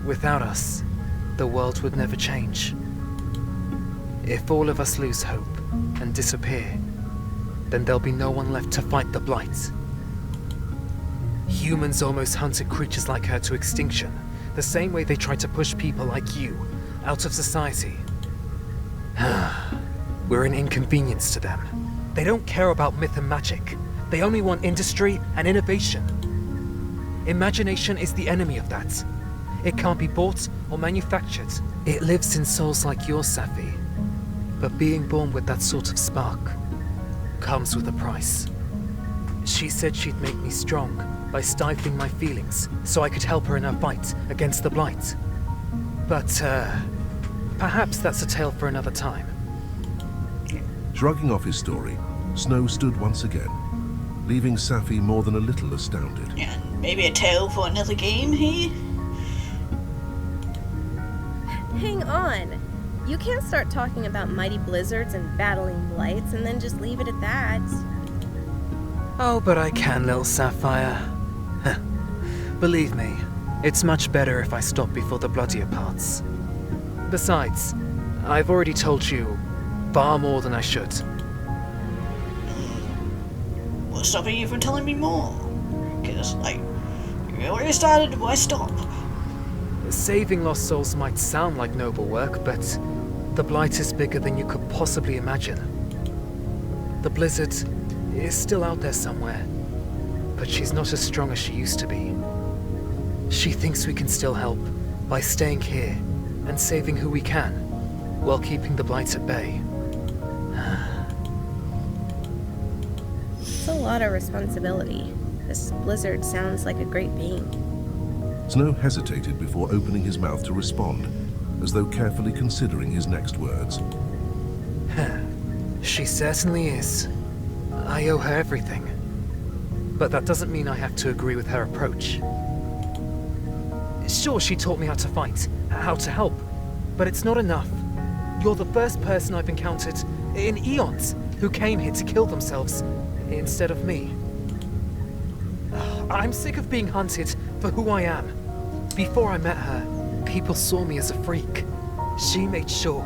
without us, the world would never change. If all of us lose hope and disappear, then there'll be no one left to fight the Blight. Humans almost hunted creatures like her to extinction, the same way they tried to push people like you out of society. We're an inconvenience to them. They don't care about myth and magic. They only want industry and innovation. Imagination is the enemy of that. It can't be bought or manufactured. It lives in souls like yours, Sapphi. But being born with that sort of spark comes with a price. She said she'd make me strong by stifling my feelings so I could help her in her fight against the Blight. But, perhaps that's a tale for another time. Shrugging off his story, Snow stood once again, leaving Sapphi more than a little astounded. And maybe a tale for another game here? Hang on. You can't start talking about mighty blizzards and battling blights and then just leave it at that. Oh, but I can, little Sapphire. Believe me, it's much better if I stop before the bloodier parts. Besides, I've already told you far more than I should. What's stopping you from telling me more? Because, you already started, why stop? Saving lost souls might sound like noble work, but the Blight is bigger than you could possibly imagine. The Blizzard is still out there somewhere, but she's not as strong as she used to be. She thinks we can still help by staying here and saving who we can, while keeping the blights at bay. It's a lot of responsibility. This blizzard sounds like a great being. Snow hesitated before opening his mouth to respond, as though carefully considering his next words. She certainly is. I owe her everything. But that doesn't mean I have to agree with her approach. Sure, she taught me how to fight, how to help, but it's not enough. You're the first person I've encountered in eons who came here to kill themselves instead of me. I'm sick of being hunted for who I am. Before I met her, people saw me as a freak. She made sure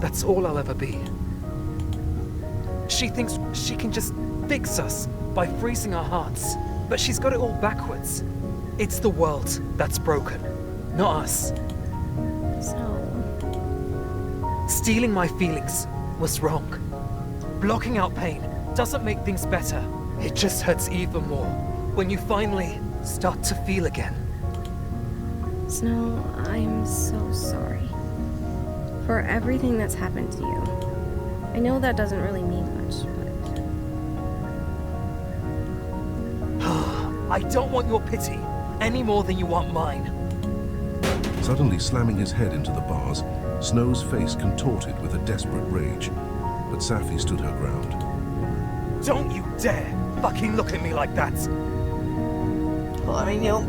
that's all I'll ever be. She thinks she can just fix us by freezing our hearts, but she's got it all backwards. It's the world that's broken, not us. So, Stealing my feelings was wrong. Blocking out pain doesn't make things better. It just hurts even more when you finally start to feel again. Snow, I'm so sorry for everything that's happened to you. I know that doesn't really mean much, but... I don't want your pity any more than you want mine. Suddenly slamming his head into the bars, Snow's face contorted with a desperate rage, but Sapphi stood her ground. Don't you dare fucking look at me like that! Well, I mean, you're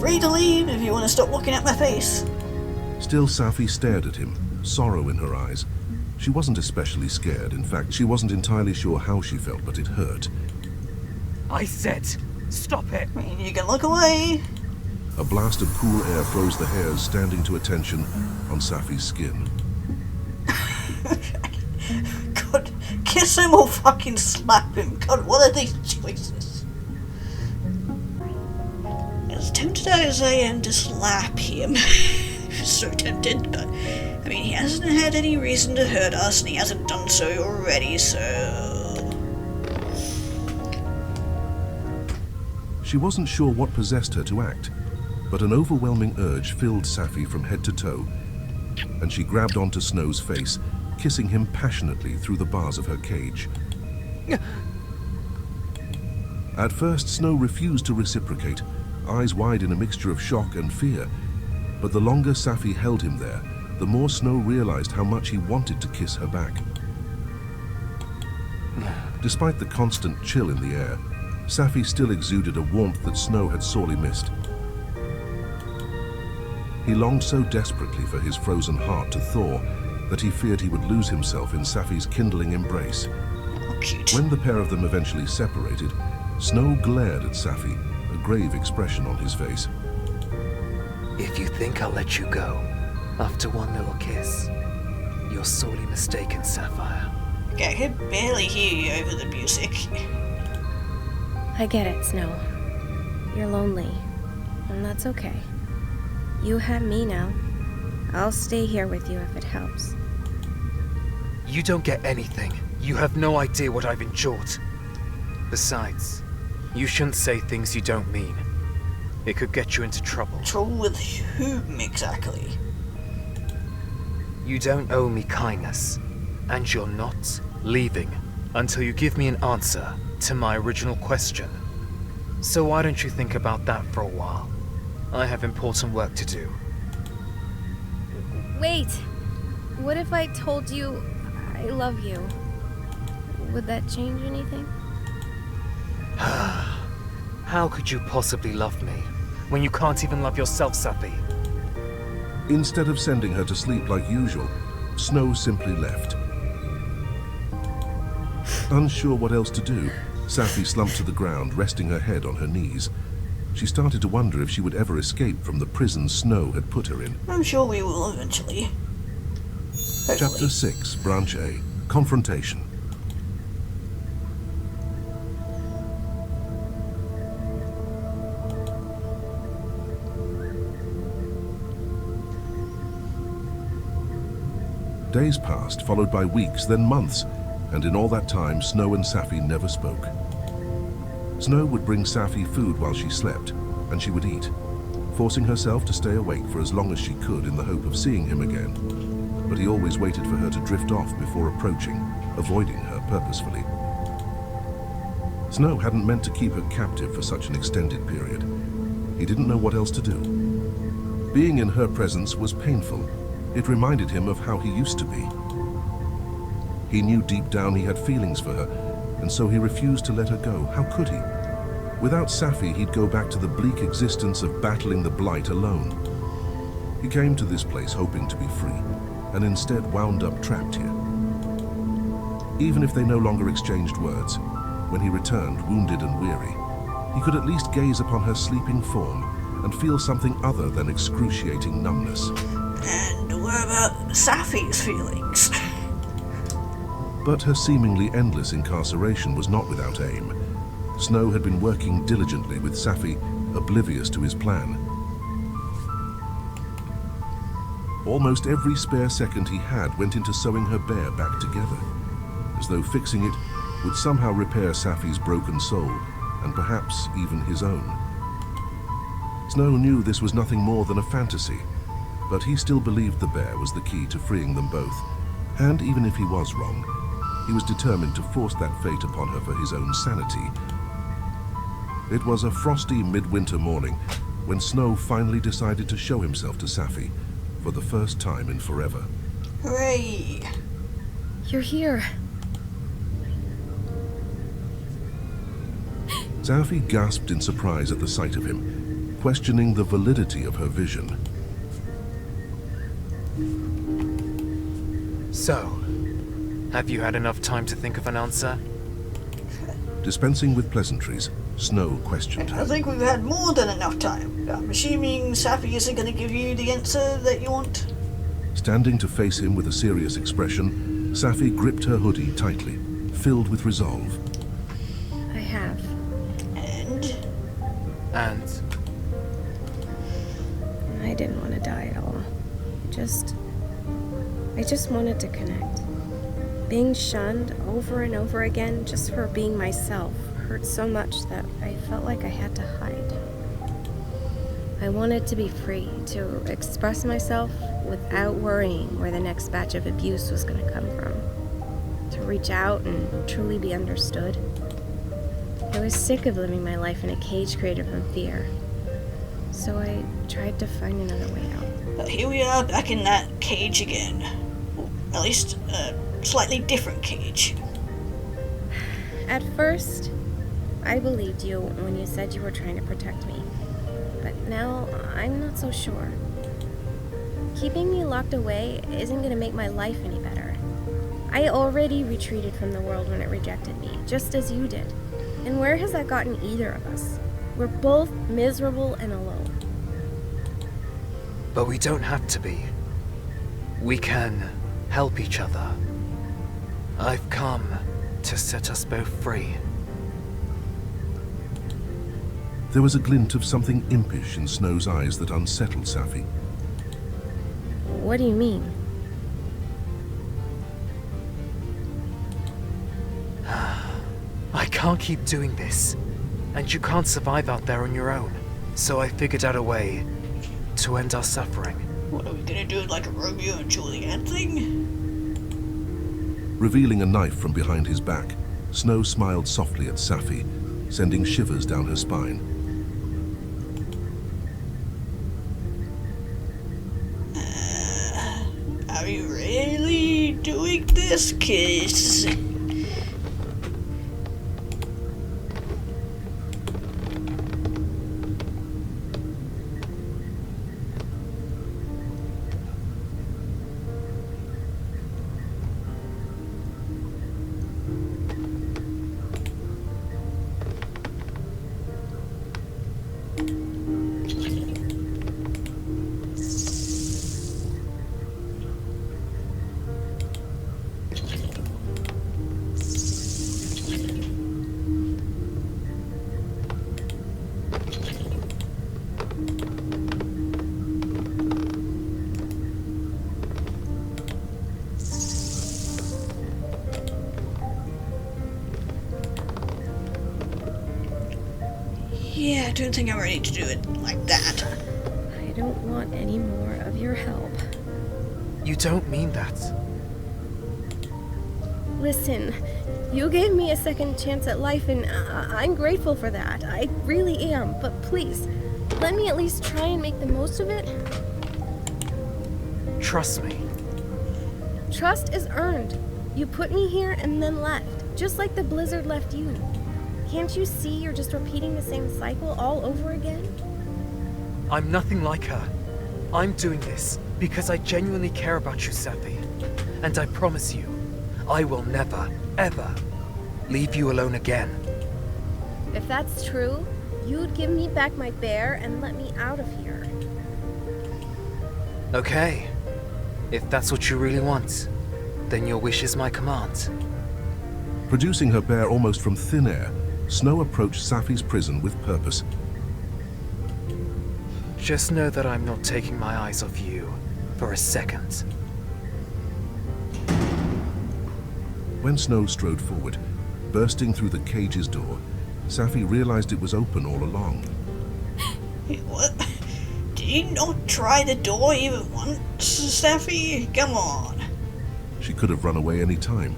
free to leave if you want to stop looking at my face. Still, Sapphi stared at him, sorrow in her eyes. She wasn't especially scared. In fact, she wasn't entirely sure how she felt, but it hurt. I said, stop it! I mean, you can look away. A blast of cool air froze the hairs standing to attention on Sapphi's skin. God, kiss him or fucking slap him. God, what are these choices? As tempted as I am to slap him, so tempted, but I mean, he hasn't had any reason to hurt us, and he hasn't done so already, so... She wasn't sure what possessed her to act, but an overwhelming urge filled Sapphi from head to toe, and she grabbed onto Snow's face, kissing him passionately through the bars of her cage. At first, Snow refused to reciprocate, eyes wide in a mixture of shock and fear, but the longer Sapphi held him there, the more Snow realized how much he wanted to kiss her back. Despite the constant chill in the air, Sapphi still exuded a warmth that Snow had sorely missed. He longed so desperately for his frozen heart to thaw that he feared he would lose himself in Sapphi's kindling embrace. Oh, cute. When the pair of them eventually separated, Snow glared at Sapphi, a grave expression on his face. If you think I'll let you go after one little kiss, you're sorely mistaken, Sapphire. Okay, I can barely hear you over the music. I get it, Snow. You're lonely, and that's okay. You have me now. I'll stay here with you if it helps. You don't get anything. You have no idea what I've endured. Besides, you shouldn't say things you don't mean. It could get you into trouble. Trouble with whom exactly? You don't owe me kindness, and you're not leaving until you give me an answer to my original question. So why don't you think about that for a while? I have important work to do. Wait! What if I told you I love you? Would that change anything? How could you possibly love me when you can't even love yourself, Sapphi? Instead of sending her to sleep like usual, Snow simply left. Unsure what else to do, Sapphi slumped to the ground, resting her head on her knees. She started to wonder if she would ever escape from the prison Snow had put her in. I'm sure we will eventually. Hopefully. Chapter 6, Branch A, Confrontation. Days passed, followed by weeks, then months, and in all that time, Snow and Sapphi never spoke. Snow would bring Sapphire food while she slept, and she would eat, forcing herself to stay awake for as long as she could in the hope of seeing him again. But he always waited for her to drift off before approaching, avoiding her purposefully. Snow hadn't meant to keep her captive for such an extended period. He didn't know what else to do. Being in her presence was painful. It reminded him of how he used to be. He knew deep down he had feelings for her, and so he refused to let her go. How could he? Without Sapphire, he'd go back to the bleak existence of battling the blight alone. He came to this place hoping to be free, and instead wound up trapped here. Even if they no longer exchanged words, when he returned wounded and weary, he could at least gaze upon her sleeping form and feel something other than excruciating numbness. And what about Sapphire's feelings? But her seemingly endless incarceration was not without aim. Snow had been working diligently with Sapphire, oblivious to his plan. Almost every spare second he had went into sewing her bear back together, as though fixing it would somehow repair Sapphire's broken soul, and perhaps even his own. Snow knew this was nothing more than a fantasy, but he still believed the bear was the key to freeing them both, and even if he was wrong, he was determined to force that fate upon her for his own sanity. It was a frosty midwinter morning when Snow finally decided to show himself to Sapphire for the first time in forever. Hooray! You're here. Sapphire gasped in surprise at the sight of him, questioning the validity of her vision. So, have you had enough time to think of an answer? Dispensing with pleasantries, Snow questioned I her. think we've had more than enough time. I'm assuming Sapphire isn't going to give you the answer that you want. Standing to face him with a serious expression, Sapphire gripped her hoodie tightly, filled with resolve. I have. And? I didn't want to die at all. I just wanted to connect. Being shunned over and over again just for being myself hurt so much that I felt like I had to hide. I wanted to be free, to express myself without worrying where the next batch of abuse was going to come from. To reach out and truly be understood. I was sick of living my life in a cage created from fear. So I tried to find another way out. But here we are back in that cage again. Or at least a slightly different cage. At first, I believed you when you said you were trying to protect me. But now, I'm not so sure. Keeping me locked away isn't going to make my life any better. I already retreated from the world when it rejected me, just as you did. And where has that gotten either of us? We're both miserable and alone. But we don't have to be. We can help each other. I've come to set us both free. There was a glint of something impish in Snow's eyes that unsettled Sapphire. What do you mean? I can't keep doing this, and you can't survive out there on your own. So I figured out a way to end our suffering. What are we gonna do, like a Romeo and Juliet thing? Revealing a knife from behind his back, Snow smiled softly at Sapphire, sending shivers down her spine. Are you really doing this, kiss? I don't think I'm ready to do it like that. I don't want any more of your help. You don't mean that. Listen, you gave me a second chance at life, and I'm grateful for that. I really am. But please, let me at least try and make the most of it. Trust me. Trust is earned. You put me here and then left, just like the blizzard left you. Can't you see you're just repeating the same cycle all over again? I'm nothing like her. I'm doing this because I genuinely care about you, Sappy. And I promise you, I will never, ever leave you alone again. If that's true, you'd give me back my bear and let me out of here. Okay. If that's what you really want, then your wish is my command. Producing her bear almost from thin air, Snow approached Sapphi's prison with purpose. Just know that I'm not taking my eyes off you for a second. When Snow strode forward, bursting through the cage's door, Sapphi realized it was open all along. What? Did you not try the door even once, Sapphy? Come on. She could have run away any time,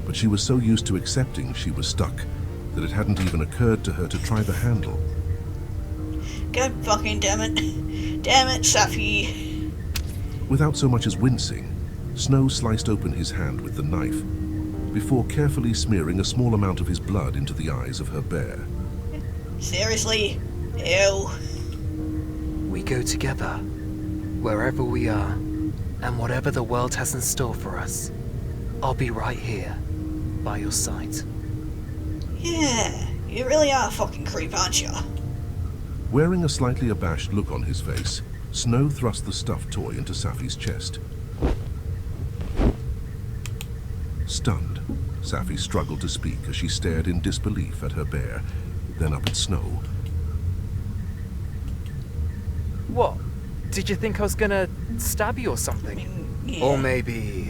but she was so used to accepting she was stuck that it hadn't even occurred to her to try the handle. God fucking damn it. Damn it, Sapphy. Without so much as wincing, Snow sliced open his hand with the knife, before carefully smearing a small amount of his blood into the eyes of her bear. Seriously? Ew. We go together, wherever we are, and whatever the world has in store for us. I'll be right here, by your side. Yeah, you really are a fucking creep, aren't you? Wearing a slightly abashed look on his face, Snow thrust the stuffed toy into Sapphi's chest. Stunned, Sapphi struggled to speak as she stared in disbelief at her bear, then up at Snow. What? Did you think I was gonna stab you or something? Yeah. Or maybe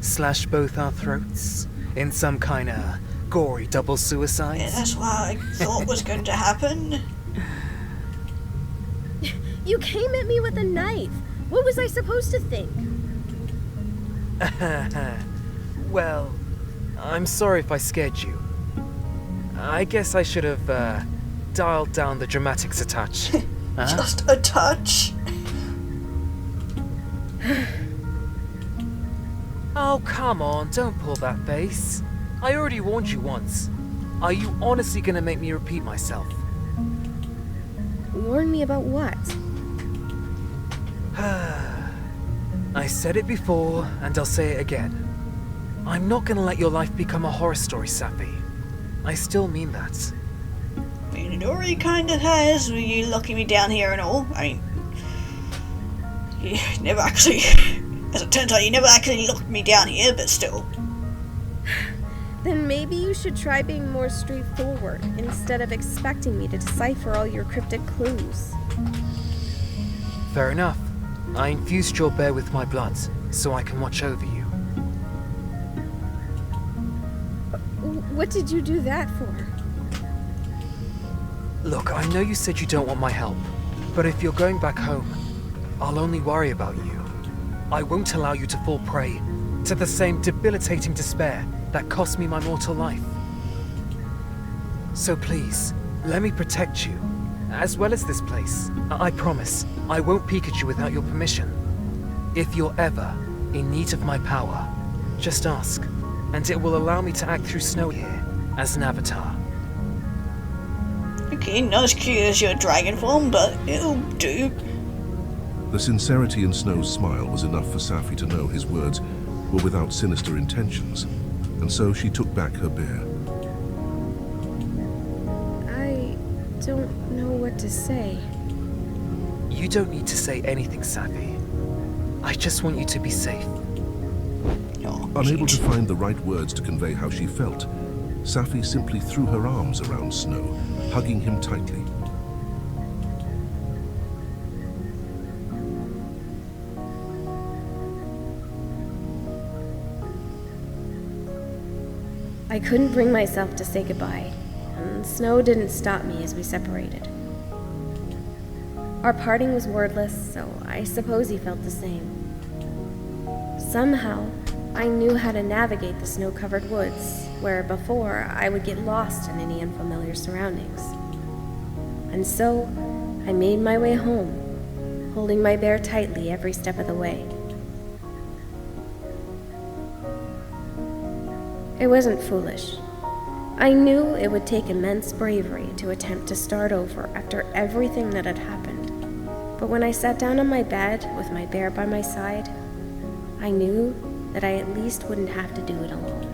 slash both our throats in some kinda gory double suicide? Yeah, that's what I thought was going to happen. You came at me with a knife. What was I supposed to think? Well, I'm sorry if I scared you. I guess I should have dialed down the dramatics a touch. Huh? Just a touch. Oh, come on, don't pull that face. I already warned you once. Are you honestly gonna make me repeat myself? Warn me about what? I said it before, and I'll say it again. I'm not gonna let your life become a horror story, Sappy. I still mean that. I mean, it already kind of has, with you locking me down here and all. I mean, you never actually, as it turns out, you never actually locked me down here, but still. Then maybe you should try being more straightforward instead of expecting me to decipher all your cryptic clues. Fair enough. I infused your bear with my blood, so I can watch over you. What did you do that for? Look, I know you said you don't want my help, but if you're going back home, I'll only worry about you. I won't allow you to fall prey to the same debilitating despair that cost me my mortal life. So please, let me protect you, as well as this place. I promise, I won't peek at you without your permission. If you're ever in need of my power, just ask, and it will allow me to act through Snow here as an avatar. Okay, not as cute as your dragon form, but it'll do. The sincerity in Snow's smile was enough for Sapphi to know his words were without sinister intentions, and so she took back her bear. I don't know what to say. You don't need to say anything, Sappy. I just want you to be safe. Oh, Unable to cute. find the right words to convey how she felt, Sapphi simply threw her arms around Snow, hugging him tightly. I couldn't bring myself to say goodbye, and Snow didn't stop me as we separated. Our parting was wordless, so I suppose he felt the same. Somehow, I knew how to navigate the snow-covered woods, where before I would get lost in any unfamiliar surroundings. And so, I made my way home, holding my bear tightly every step of the way. It wasn't foolish. I knew it would take immense bravery to attempt to start over after everything that had happened. But when I sat down on my bed with my bear by my side, I knew that I at least wouldn't have to do it alone.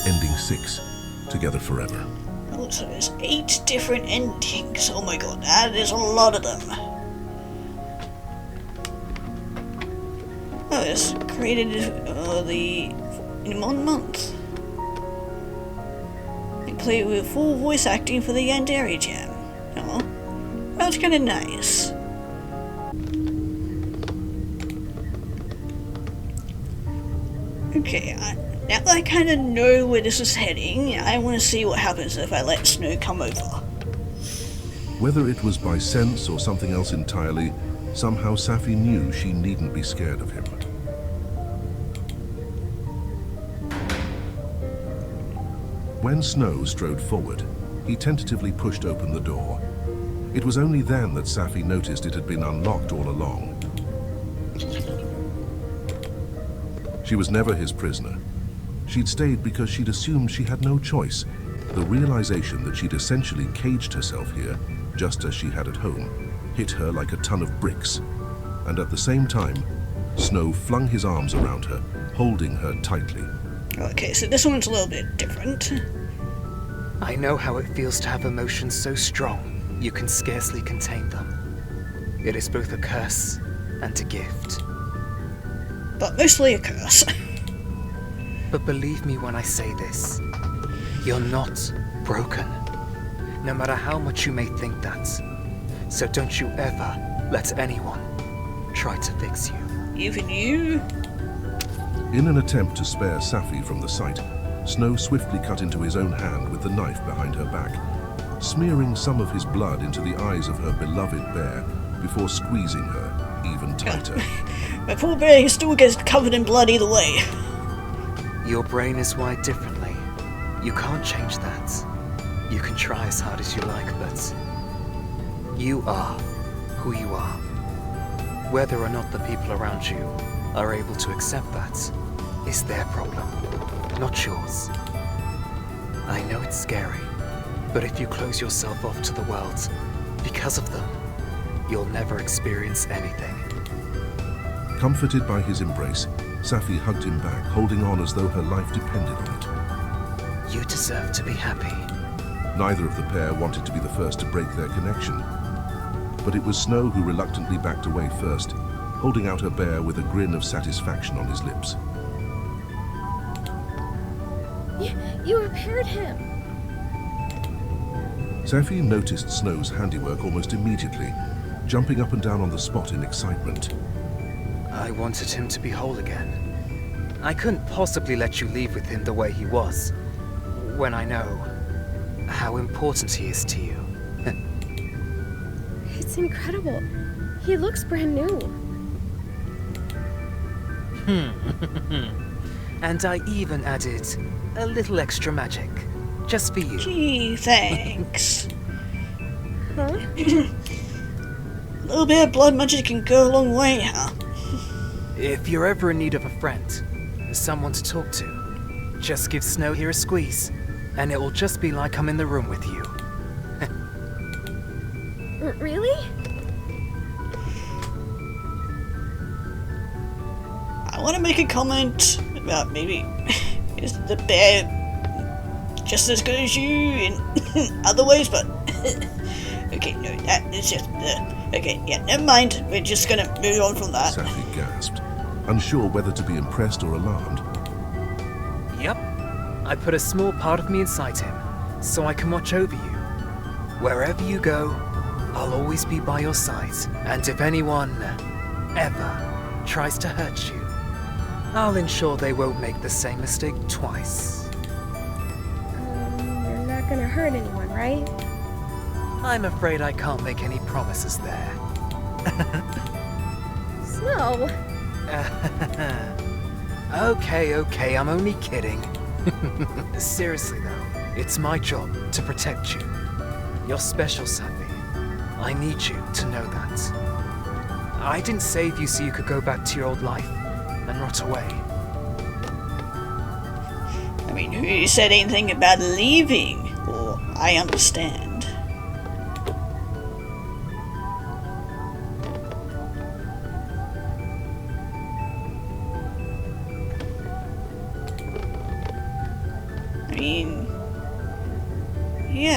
Ending 6. Together forever. Oh, so there's 8 different endings. Oh my god, that is a lot of them. Oh, it's created in 1 month. They play with full voice acting for the Yandere Jam. Oh, that's kind of nice. Okay, now that I kind of know where this is heading, I want to see what happens if I let Snow come over. Whether it was by sense or something else entirely, somehow Sapphi knew she needn't be scared of him. When Snow strode forward, he tentatively pushed open the door. It was only then that Sapphi noticed it had been unlocked all along. She was never his prisoner. She'd stayed because she'd assumed she had no choice. The realization that she'd essentially caged herself here, just as she had at home, hit her like a ton of bricks. And at the same time, Snow flung his arms around her, holding her tightly. Okay, so this one's a little bit different. I know how it feels to have emotions so strong you can scarcely contain them. It is both a curse and a gift. But mostly a curse. But believe me when I say this, you're not broken, no matter how much you may think that. So don't you ever let anyone try to fix you. Even you? In an attempt to spare Sapphi from the sight, Snow swiftly cut into his own hand with the knife behind her back, smearing some of his blood into the eyes of her beloved bear before squeezing her even tighter. My poor bear still gets covered in blood either way. Your brain is wired differently. You can't change that. You can try as hard as you like, but you are who you are. Whether or not the people around you are able to accept that is their problem, not yours. I know it's scary, but if you close yourself off to the world because of them, you'll never experience anything. Comforted by his embrace, Sapphi hugged him back, holding on as though her life depended on it. You deserve to be happy. Neither of the pair wanted to be the first to break their connection, but it was Snow who reluctantly backed away first, holding out her bear with a grin of satisfaction on his lips. You repaired him! Sapphi noticed Snow's handiwork almost immediately, jumping up and down on the spot in excitement. I wanted him to be whole again. I couldn't possibly let you leave with him the way he was, when I know how important he is to you. It's incredible. He looks brand new. And I even added a little extra magic, just for you. Gee, thanks. Huh? A little bit of blood magic can go a long way, huh? If you're ever in need of a friend, someone to talk to, just give Snow here a squeeze, and it will just be like I'm in the room with you. Really? I want to make a comment about maybe is the bear just as good as you in other ways, but okay, no, that is just okay, yeah, never mind. We're just gonna move on from that. Sapphi gasped, unsure whether to be impressed or alarmed. Yep, I put a small part of me inside him, so I can watch over you. Wherever you go, I'll always be by your side, and if anyone ever tries to hurt you, I'll ensure they won't make the same mistake twice. You're not gonna hurt anyone, right? I'm afraid I can't make any promises there. Snow! Okay, I'm only kidding. Seriously though, it's my job to protect you. You're special, Sappy. I need you to know that. I didn't save you so you could go back to your old life and rot away. I mean, who said anything about leaving? Or I understand.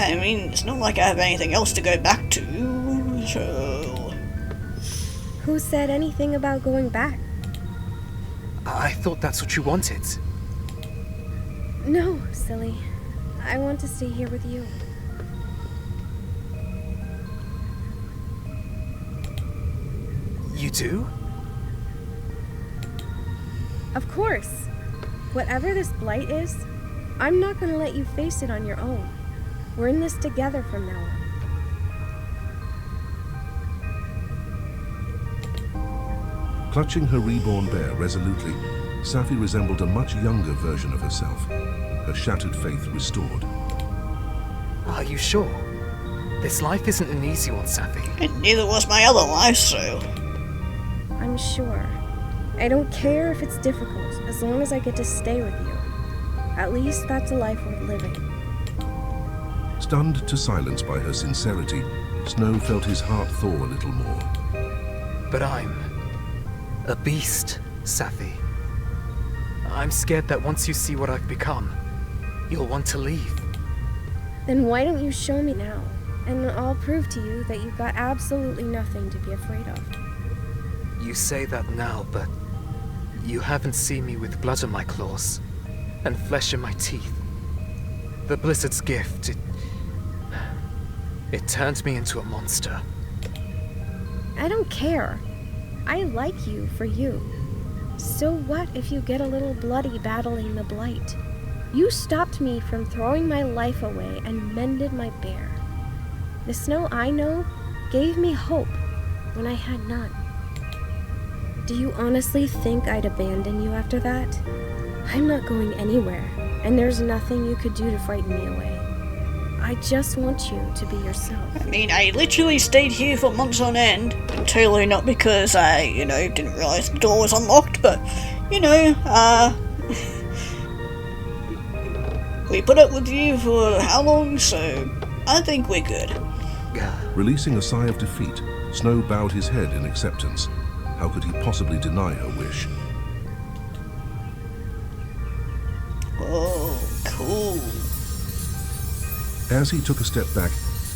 I mean, it's not like I have anything else to go back to, so... Who said anything about going back? I thought that's what you wanted. No, silly. I want to stay here with you. You do? Of course. Whatever this blight is, I'm not going to let you face it on your own. We're in this together from now on. Clutching her reborn bear resolutely, Sapphi resembled a much younger version of herself, her shattered faith restored. Are you sure? This life isn't an easy one, Sapphi. And neither was my other life, so... I'm sure. I don't care if it's difficult, as long as I get to stay with you. At least that's a life worth living. Stunned to silence by her sincerity, Snow felt his heart thaw a little more. But I'm a beast, Sapphi. I'm scared that once you see what I've become, you'll want to leave. Then why don't you show me now? And I'll prove to you that you've got absolutely nothing to be afraid of. You say that now, but you haven't seen me with blood on my claws and flesh in my teeth. The Blizzard's gift, it turned me into a monster. I don't care. I like you for you. So what if you get a little bloody battling the blight? You stopped me from throwing my life away and mended my bear. The Snow I know gave me hope when I had none. Do you honestly think I'd abandon you after that? I'm not going anywhere, and there's nothing you could do to frighten me away. I just want you to be yourself. I mean, I literally stayed here for months on end. Totally not because I, didn't realize the door was unlocked, but, we put up with you for how long, so I think we're good. Releasing a sigh of defeat, Snow bowed his head in acceptance. How could he possibly deny her wish? Oh, cool. As he took a step back,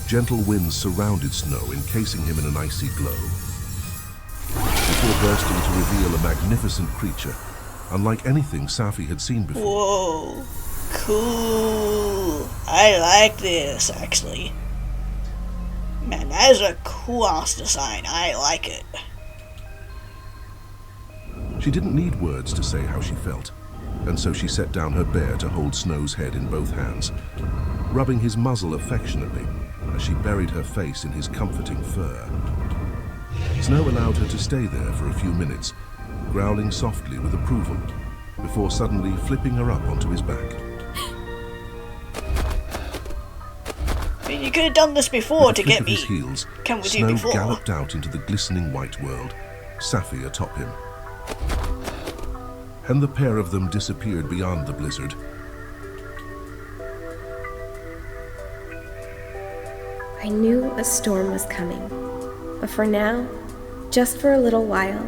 gentle winds surrounded Snow, encasing him in an icy glow. Before bursting to reveal a magnificent creature, unlike anything Sapphi had seen before. Whoa, cool. I like this, actually. Man, that is a cool-ass design. I like it. She didn't need words to say how she felt, and so she set down her bear to hold Snow's head in both hands, rubbing his muzzle affectionately as she buried her face in his comforting fur. Snow allowed her to stay there for a few minutes, growling softly with approval, before suddenly flipping her up onto his back. I mean, you could have done this before With a to get flick me. of his heels, Come with you Snow before. galloped out into the glistening white world, Sapphi atop him. And the pair of them disappeared beyond the blizzard. I knew a storm was coming, but for now, just for a little while,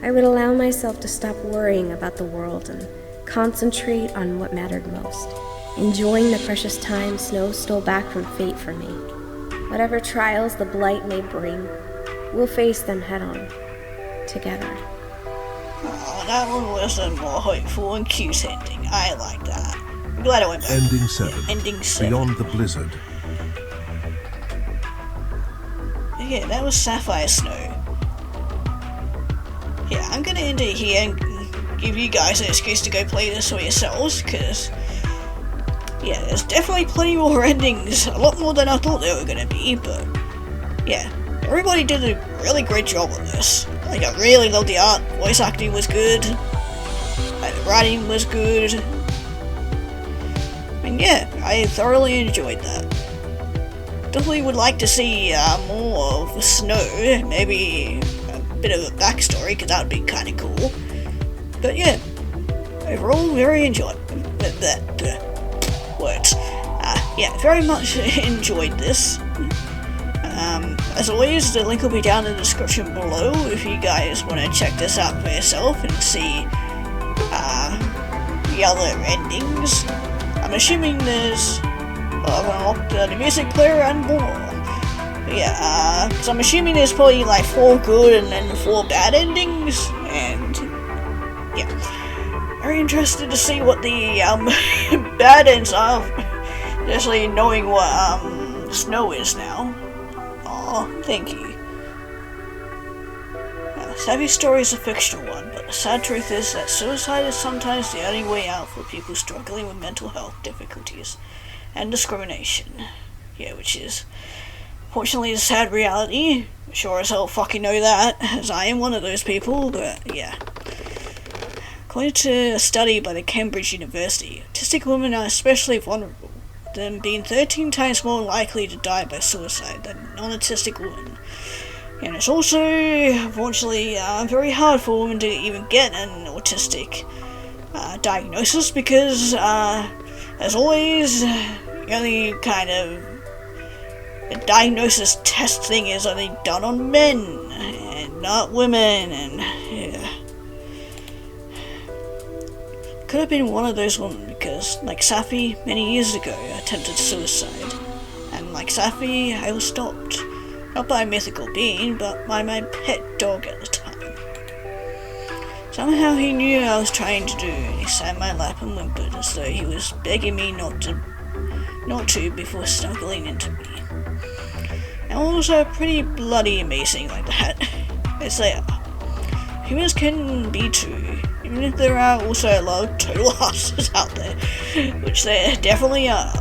I would allow myself to stop worrying about the world and concentrate on what mattered most, enjoying the precious time Snow stole back from fate for me. Whatever trials the blight may bring, we'll face them head-on, together. Oh, that one was a more hopeful and cute ending. I like that. I'm glad I went back. Ending 7. Yeah, ending 7. Beyond the blizzard. Yeah, that was Sapphire Snowe. Yeah, I'm gonna end it here and give you guys an excuse to go play this for yourselves, because, yeah, there's definitely plenty more endings, a lot more than I thought they were gonna be, but yeah, everybody did a really great job on this. Like, I really loved the art, voice acting was good, and the writing was good, and yeah, I thoroughly enjoyed that. Definitely would like to see more of Snow, maybe a bit of a backstory, because that would be kind of cool. But yeah, overall, very enjoyed words. Yeah, very much enjoyed this. As always, the link will be down in the description below if you guys want to check this out for yourself and see the other endings. I'm assuming there's I've unlocked the music player and more. But yeah, because I'm assuming there's probably like 4 good and then 4 bad endings, and yeah, very interested to see what the bad ends are, especially knowing what Snow is now. Aw, thank you. Savvy's story is a fictional one, but the sad truth is that suicide is sometimes the only way out for people struggling with mental health difficulties and discrimination. Yeah, which is fortunately a sad reality. Sure as hell fucking know that, as I am one of those people, but yeah. According to a study by the Cambridge University, autistic women are especially vulnerable, them being 13 times more likely to die by suicide than non-autistic women. And it's also, unfortunately, very hard for women to even get an autistic diagnosis because, as always, the only kind of diagnosis test thing is only done on men and not women, and yeah. Could have been one of those women because, like Sapphire, many years ago attempted suicide, and like Sapphire, I was stopped. Not by a mythical being, but by my pet dog at the time. Somehow he knew I was trying to do, and he sat in my lap and whimpered as though he was begging me not to before snuggling into me. And also pretty bloody amazing like that, as they are. Humans can be too, even if there are also a lot of total asses out there, which there definitely are.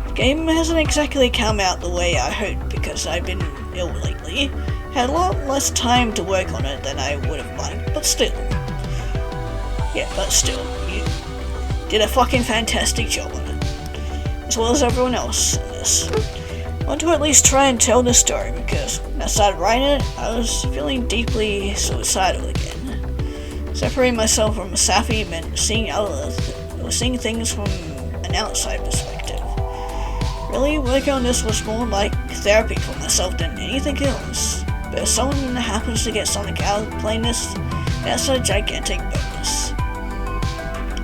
The game hasn't exactly come out the way I hoped because I've been ill lately. Had a lot less time to work on it than I would have liked, but still. Yeah, but still, you did a fucking fantastic job on it. As well as everyone else in this. I want to at least try and tell this story because when I started writing it, I was feeling deeply suicidal again. Separating myself from Sapphire meant seeing things from an outside perspective. Really, working on this was more like therapy for myself than anything else. But if someone happens to get something out of playing this, that's a gigantic bonus.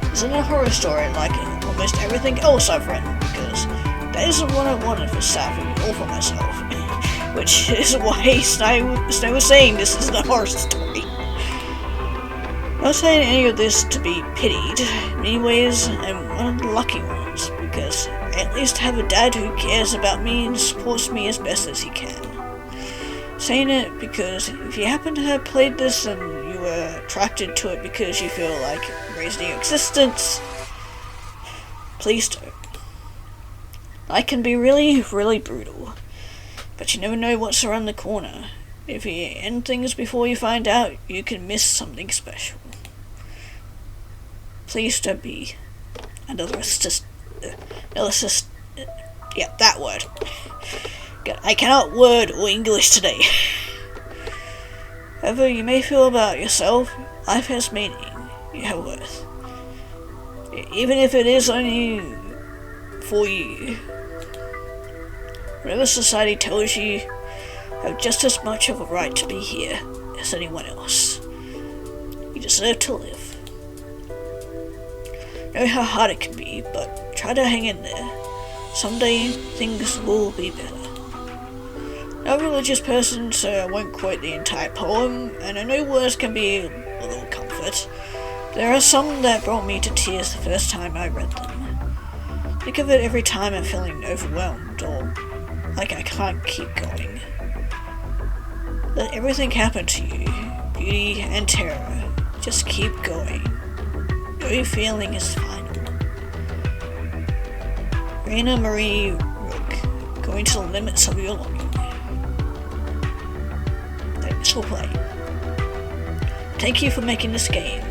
This isn't a horror story like almost everything else I've written, because that isn't what I wanted for Sapphire or for myself. Which is why Snow was saying this isn't a horror story. I'm not saying any of this to be pitied. In many ways, I'm one of the lucky ones, because I at least have a dad who cares about me and supports me as best as he can. Saying it because if you happen to have played this and you were attracted to it because you feel like raising your existence, please don't. Life can be really, really brutal, but you never know what's around the corner. If you end things before you find out, you can miss something special. Please don't be another yeah, that word. I cannot word or English today. However you may feel about yourself, life has meaning. You have worth. Even if it is only for you. Whatever society tells you, you have just as much of a right to be here as anyone else. You deserve to live. I know how hard it can be, but try to hang in there. Someday, things will be better. I'm not a religious person, so I won't quote the entire poem, and I know words can be a little comfort. There are some that brought me to tears the first time I read them. Think of it every time I'm feeling overwhelmed, or like I can't keep going. Let everything happen to you, beauty and terror. Just keep going. No feeling is final. Raina Marie Rook, going to the limits of your longing. This will play. Thank you for making this game.